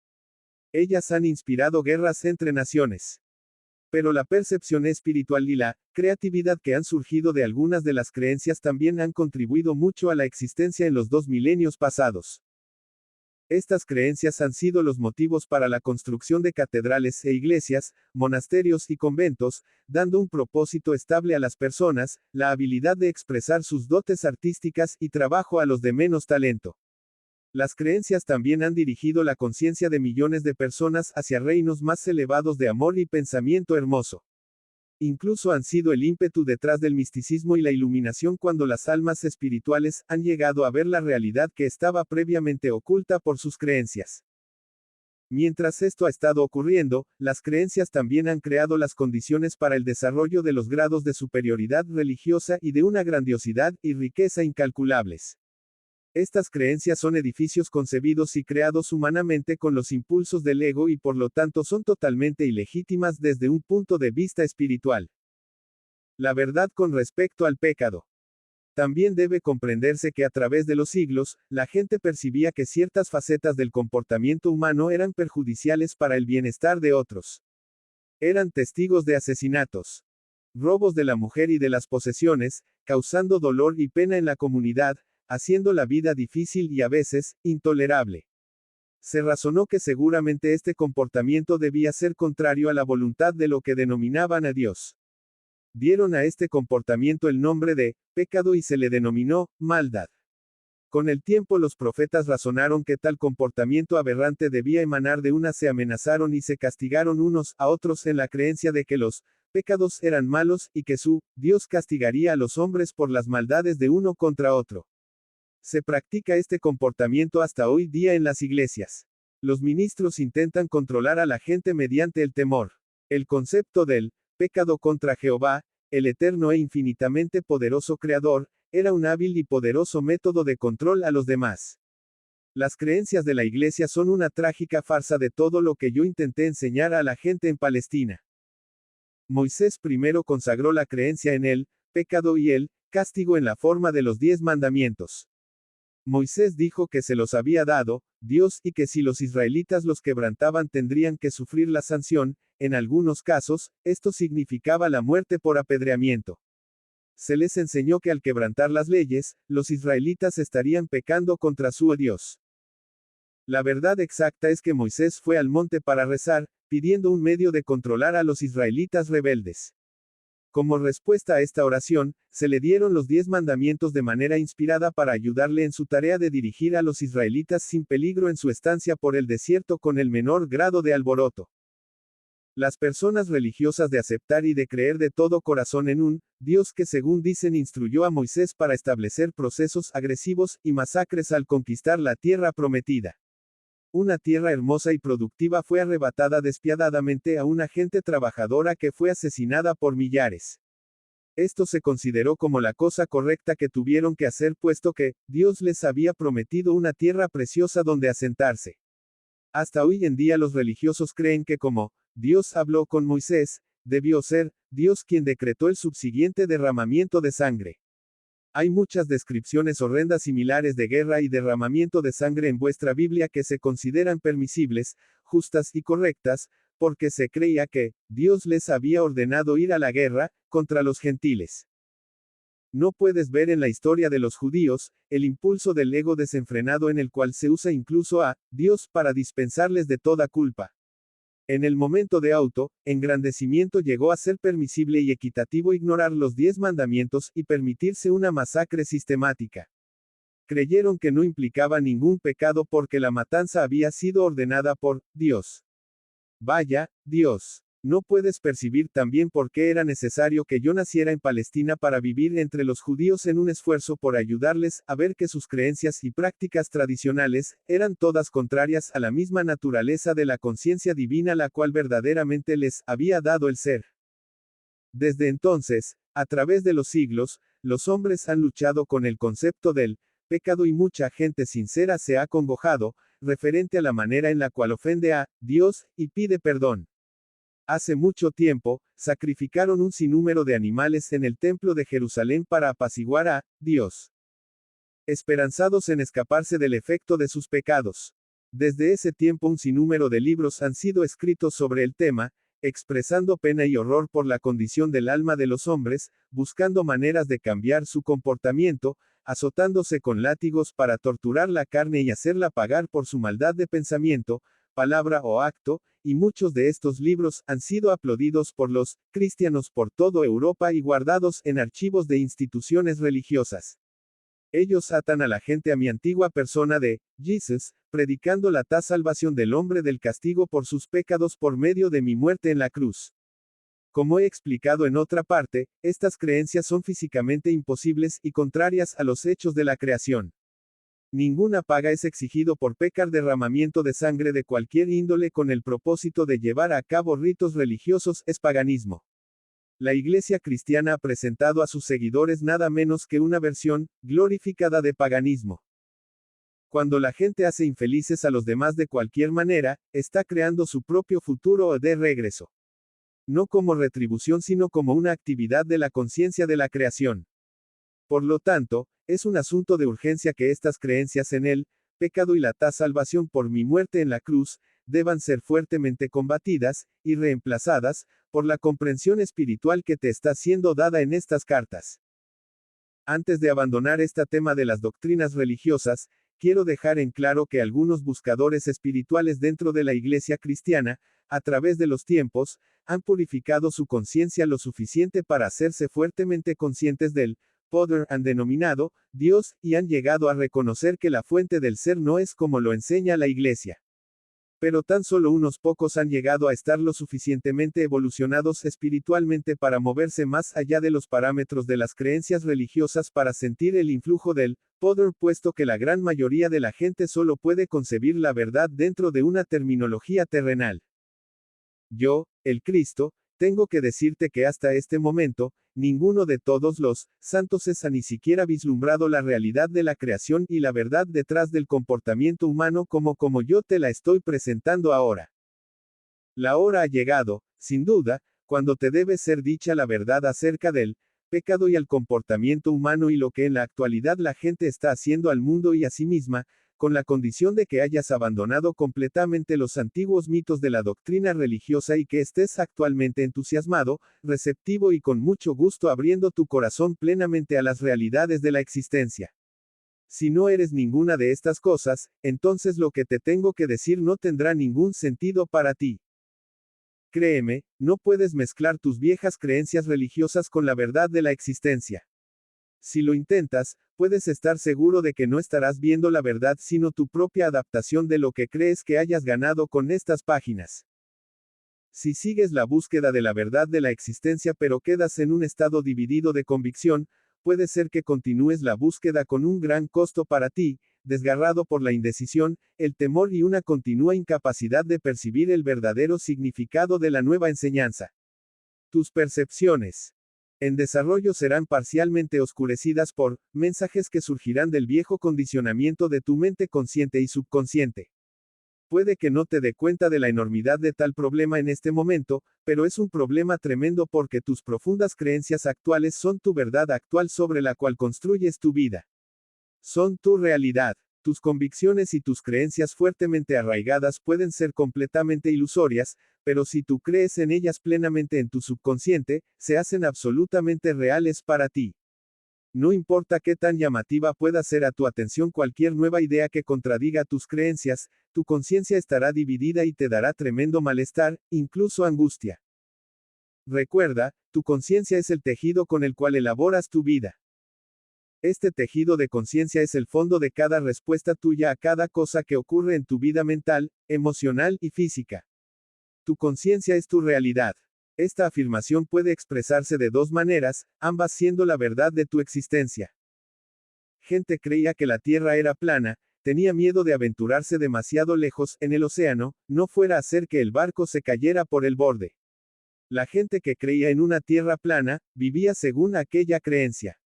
Ellas han inspirado guerras entre naciones. Pero la percepción espiritual y la creatividad que han surgido de algunas de las creencias también han contribuido mucho a la existencia en los 2 milenios pasados. Estas creencias han sido los motivos para la construcción de catedrales e iglesias, monasterios y conventos, dando un propósito estable a las personas, la habilidad de expresar sus dotes artísticas y trabajo a los de menos talento. Las creencias también han dirigido la conciencia de millones de personas hacia reinos más elevados de amor y pensamiento hermoso. Incluso han sido el ímpetu detrás del misticismo y la iluminación cuando las almas espirituales han llegado a ver la realidad que estaba previamente oculta por sus creencias. Mientras esto ha estado ocurriendo, las creencias también han creado las condiciones para el desarrollo de los grados de superioridad religiosa y de una grandiosidad y riqueza incalculables. Estas creencias son edificios concebidos y creados humanamente con los impulsos del ego y por lo tanto son totalmente ilegítimas desde un punto de vista espiritual. La verdad con respecto al pecado. También debe comprenderse que a través de los siglos, la gente percibía que ciertas facetas del comportamiento humano eran perjudiciales para el bienestar de otros. Eran testigos de asesinatos, robos de la mujer y de las posesiones, causando dolor y pena en la comunidad, haciendo la vida difícil y a veces, intolerable. Se razonó que seguramente este comportamiento debía ser contrario a la voluntad de lo que denominaban a Dios. Dieron a este comportamiento el nombre de pecado y se le denominó maldad. Con el tiempo los profetas razonaron que tal comportamiento aberrante debía emanar de una, se amenazaron y se castigaron unos a otros en la creencia de que los pecados eran malos y que su Dios castigaría a los hombres por las maldades de uno contra otro. Se practica este comportamiento hasta hoy día en las iglesias. Los ministros intentan controlar a la gente mediante el temor. El concepto del pecado contra Jehová, el eterno e infinitamente poderoso Creador, era un hábil y poderoso método de control a los demás. Las creencias de la Iglesia son una trágica farsa de todo lo que yo intenté enseñar a la gente en Palestina. Moisés primero consagró la creencia en el pecado y el castigo en la forma de los 10 mandamientos. Moisés dijo que se los había dado Dios y que si los israelitas los quebrantaban tendrían que sufrir la sanción, en algunos casos, esto significaba la muerte por apedreamiento. Se les enseñó que al quebrantar las leyes, los israelitas estarían pecando contra su Dios. La verdad exacta es que Moisés fue al monte para rezar, pidiendo un medio de controlar a los israelitas rebeldes. Como respuesta a esta oración, se le dieron los 10 mandamientos de manera inspirada para ayudarle en su tarea de dirigir a los israelitas sin peligro en su estancia por el desierto con el menor grado de alboroto. Las personas religiosas de aceptar y de creer de todo corazón en un Dios que según dicen instruyó a Moisés para establecer procesos agresivos y masacres al conquistar la tierra prometida. Una tierra hermosa y productiva fue arrebatada despiadadamente a una gente trabajadora que fue asesinada por millares. Esto se consideró como la cosa correcta que tuvieron que hacer puesto que Dios les había prometido una tierra preciosa donde asentarse. Hasta hoy en día los religiosos creen que como Dios habló con Moisés, debió ser Dios quien decretó el subsiguiente derramamiento de sangre. Hay muchas descripciones horrendas similares de guerra y derramamiento de sangre en vuestra Biblia que se consideran permisibles, justas y correctas, porque se creía que Dios les había ordenado ir a la guerra contra los gentiles. No puedes ver en la historia de los judíos el impulso del ego desenfrenado en el cual se usa incluso a Dios para dispensarles de toda culpa. En el momento de engrandecimiento llegó a ser permisible y equitativo ignorar los 10 mandamientos y permitirse una masacre sistemática. Creyeron que no implicaba ningún pecado porque la matanza había sido ordenada por Dios. Vaya, Dios. ¿No puedes percibir también por qué era necesario que yo naciera en Palestina para vivir entre los judíos en un esfuerzo por ayudarles a ver que sus creencias y prácticas tradicionales eran todas contrarias a la misma naturaleza de la conciencia divina la cual verdaderamente les había dado el ser? Desde entonces, a través de los siglos, los hombres han luchado con el concepto del pecado y mucha gente sincera se ha congojado, referente a la manera en la cual ofende a Dios y pide perdón. Hace mucho tiempo, sacrificaron un sinnúmero de animales en el templo de Jerusalén para apaciguar a Dios, esperanzados en escaparse del efecto de sus pecados. Desde ese tiempo un sinnúmero de libros han sido escritos sobre el tema, expresando pena y horror por la condición del alma de los hombres, buscando maneras de cambiar su comportamiento, azotándose con látigos para torturar la carne y hacerla pagar por su maldad de pensamiento, palabra o acto, y muchos de estos libros han sido aplaudidos por los cristianos por toda Europa y guardados en archivos de instituciones religiosas. Ellos atan a la gente a mi antigua persona de Jesús, predicando la salvación del hombre del castigo por sus pecados por medio de mi muerte en la cruz. Como he explicado en otra parte, estas creencias son físicamente imposibles y contrarias a los hechos de la creación. Ninguna paga es exigido por pecar derramamiento de sangre de cualquier índole con el propósito de llevar a cabo ritos religiosos es paganismo. La Iglesia cristiana ha presentado a sus seguidores nada menos que una versión glorificada de paganismo. Cuando la gente hace infelices a los demás de cualquier manera, está creando su propio futuro de regreso. No como retribución sino como una actividad de la conciencia de la creación. Por lo tanto, es un asunto de urgencia que estas creencias en el pecado y la salvación por mi muerte en la cruz, deban ser fuertemente combatidas, y reemplazadas, por la comprensión espiritual que te está siendo dada en estas cartas. Antes de abandonar este tema de las doctrinas religiosas, quiero dejar en claro que algunos buscadores espirituales dentro de la Iglesia cristiana, a través de los tiempos, han purificado su conciencia lo suficiente para hacerse fuertemente conscientes del poder han denominado Dios, y han llegado a reconocer que la fuente del ser no es como lo enseña la Iglesia. Pero tan solo unos pocos han llegado a estar lo suficientemente evolucionados espiritualmente para moverse más allá de los parámetros de las creencias religiosas para sentir el influjo del poder, puesto que la gran mayoría de la gente solo puede concebir la verdad dentro de una terminología terrenal. Yo, el Cristo, Tengo que decirte que hasta este momento, ninguno de todos los santos ha ni siquiera vislumbrado la realidad de la creación y la verdad detrás del comportamiento humano como yo te la estoy presentando ahora. La hora ha llegado, sin duda, cuando te debe ser dicha la verdad acerca del pecado y el comportamiento humano y lo que en la actualidad la gente está haciendo al mundo y a sí misma, con la condición de que hayas abandonado completamente los antiguos mitos de la doctrina religiosa y que estés actualmente entusiasmado, receptivo y con mucho gusto abriendo tu corazón plenamente a las realidades de la existencia. Si no eres ninguna de estas cosas, entonces lo que te tengo que decir no tendrá ningún sentido para ti. Créeme, no puedes mezclar tus viejas creencias religiosas con la verdad de la existencia. Si lo intentas, puedes estar seguro de que no estarás viendo la verdad sino tu propia adaptación de lo que crees que hayas ganado con estas páginas. Si sigues la búsqueda de la verdad de la existencia pero quedas en un estado dividido de convicción, puede ser que continúes la búsqueda con un gran costo para ti, desgarrado por la indecisión, el temor y una continua incapacidad de percibir el verdadero significado de la nueva enseñanza. Tus percepciones en desarrollo serán parcialmente oscurecidas por mensajes que surgirán del viejo condicionamiento de tu mente consciente y subconsciente. Puede que no te dé cuenta de la enormidad de tal problema en este momento, pero es un problema tremendo porque tus profundas creencias actuales son tu verdad actual sobre la cual construyes tu vida. Son tu realidad. Tus convicciones y tus creencias fuertemente arraigadas pueden ser completamente ilusorias, pero si tú crees en ellas plenamente en tu subconsciente, se hacen absolutamente reales para ti. No importa qué tan llamativa pueda ser a tu atención cualquier nueva idea que contradiga tus creencias, tu conciencia estará dividida y te dará tremendo malestar, incluso angustia. Recuerda, tu conciencia es el tejido con el cual elaboras tu vida. Este tejido de conciencia es el fondo de cada respuesta tuya a cada cosa que ocurre en tu vida mental, emocional y física. Tu conciencia es tu realidad. Esta afirmación puede expresarse de dos maneras, ambas siendo la verdad de tu existencia. Gente creía que la Tierra era plana, tenía miedo de aventurarse demasiado lejos en el océano, no fuera a hacer que el barco se cayera por el borde. La gente que creía en una Tierra plana, vivía según aquella creencia.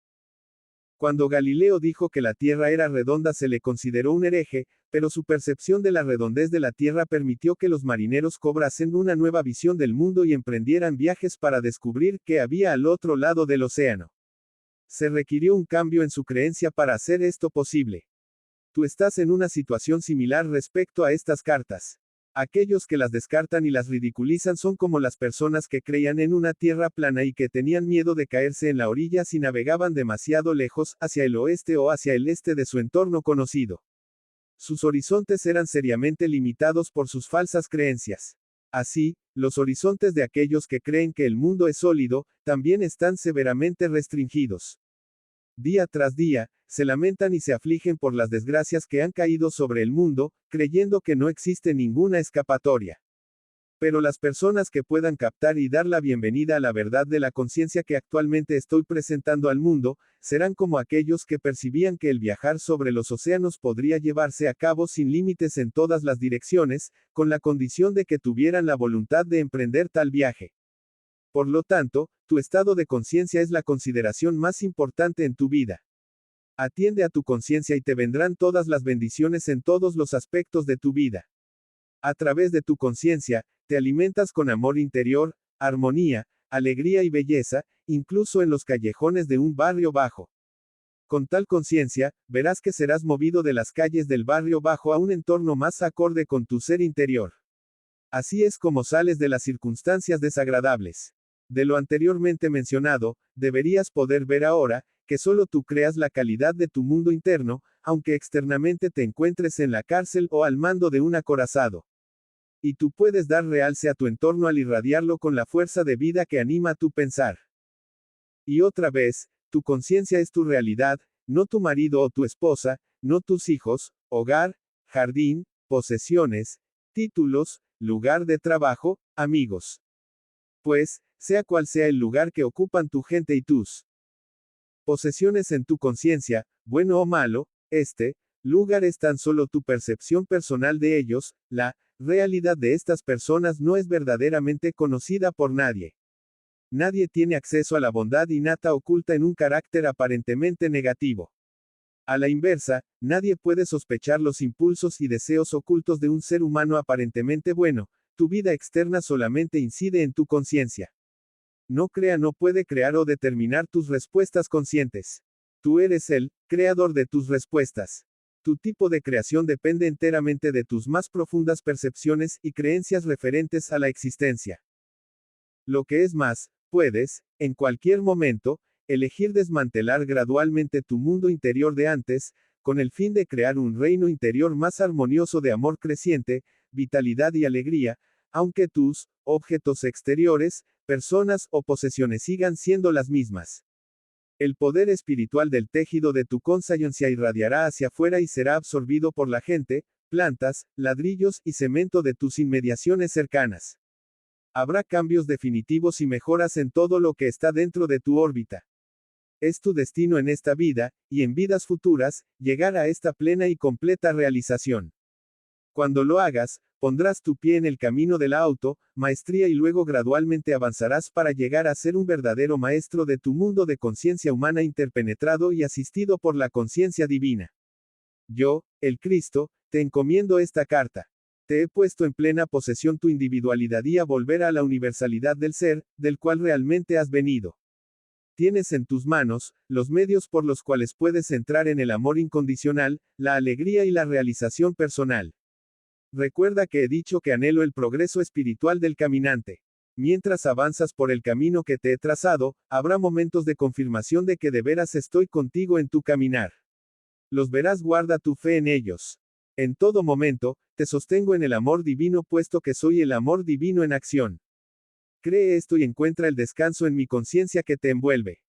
Cuando Galileo dijo que la Tierra era redonda se le consideró un hereje, pero su percepción de la redondez de la Tierra permitió que los marineros cobrasen una nueva visión del mundo y emprendieran viajes para descubrir qué había al otro lado del océano. Se requirió un cambio en su creencia para hacer esto posible. Tú estás en una situación similar respecto a estas cartas. Aquellos que las descartan y las ridiculizan son como las personas que creían en una tierra plana y que tenían miedo de caerse en la orilla si navegaban demasiado lejos, hacia el oeste o hacia el este de su entorno conocido. Sus horizontes eran seriamente limitados por sus falsas creencias. Así, los horizontes de aquellos que creen que el mundo es sólido, también están severamente restringidos. Día tras día, se lamentan y se afligen por las desgracias que han caído sobre el mundo, creyendo que no existe ninguna escapatoria. Pero las personas que puedan captar y dar la bienvenida a la verdad de la conciencia que actualmente estoy presentando al mundo, serán como aquellos que percibían que el viajar sobre los océanos podría llevarse a cabo sin límites en todas las direcciones, con la condición de que tuvieran la voluntad de emprender tal viaje. Por lo tanto, tu estado de conciencia es la consideración más importante en tu vida. Atiende a tu conciencia y te vendrán todas las bendiciones en todos los aspectos de tu vida. A través de tu conciencia, te alimentas con amor interior, armonía, alegría y belleza, incluso en los callejones de un barrio bajo. Con tal conciencia, verás que serás movido de las calles del barrio bajo a un entorno más acorde con tu ser interior. Así es como sales de las circunstancias desagradables. De lo anteriormente mencionado, deberías poder ver ahora, que solo tú creas la calidad de tu mundo interno, aunque externamente te encuentres en la cárcel o al mando de un acorazado. Y tú puedes dar realce a tu entorno al irradiarlo con la fuerza de vida que anima tu pensar. Y otra vez, tu conciencia es tu realidad, no tu marido o tu esposa, no tus hijos, hogar, jardín, posesiones, títulos, lugar de trabajo, amigos. Pues, sea cual sea el lugar que ocupan tu gente y tus posesiones en tu conciencia, bueno o malo, este lugar es tan solo tu percepción personal de ellos, la realidad de estas personas no es verdaderamente conocida por nadie. Nadie tiene acceso a la bondad innata oculta en un carácter aparentemente negativo. A la inversa, nadie puede sospechar los impulsos y deseos ocultos de un ser humano aparentemente bueno. Tu vida externa solamente incide en tu conciencia. No puede crear o determinar tus respuestas conscientes. Tú eres el creador de tus respuestas. Tu tipo de creación depende enteramente de tus más profundas percepciones y creencias referentes a la existencia. Lo que es más, puedes, en cualquier momento, elegir desmantelar gradualmente tu mundo interior de antes, con el fin de crear un reino interior más armonioso de amor creciente, vitalidad y alegría, aunque tus objetos exteriores, personas o posesiones sigan siendo las mismas. El poder espiritual del tejido de tu conciencia irradiará hacia afuera y será absorbido por la gente, plantas, ladrillos y cemento de tus inmediaciones cercanas. Habrá cambios definitivos y mejoras en todo lo que está dentro de tu órbita. Es tu destino en esta vida, y en vidas futuras, llegar a esta plena y completa realización. Cuando lo hagas, pondrás tu pie en el camino de la maestría y luego gradualmente avanzarás para llegar a ser un verdadero maestro de tu mundo de conciencia humana interpenetrado y asistido por la conciencia divina. Yo, el Cristo, te encomiendo esta carta. Te he puesto en plena posesión tu individualidad y a volver a la universalidad del ser, del cual realmente has venido. Tienes en tus manos los medios por los cuales puedes entrar en el amor incondicional, la alegría y la realización personal. Recuerda que he dicho que anhelo el progreso espiritual del caminante. Mientras avanzas por el camino que te he trazado, habrá momentos de confirmación de que de veras estoy contigo en tu caminar. Los verás, guarda tu fe en ellos. En todo momento, te sostengo en el amor divino puesto que soy el amor divino en acción. Cree esto y encuentra el descanso en mi conciencia que te envuelve.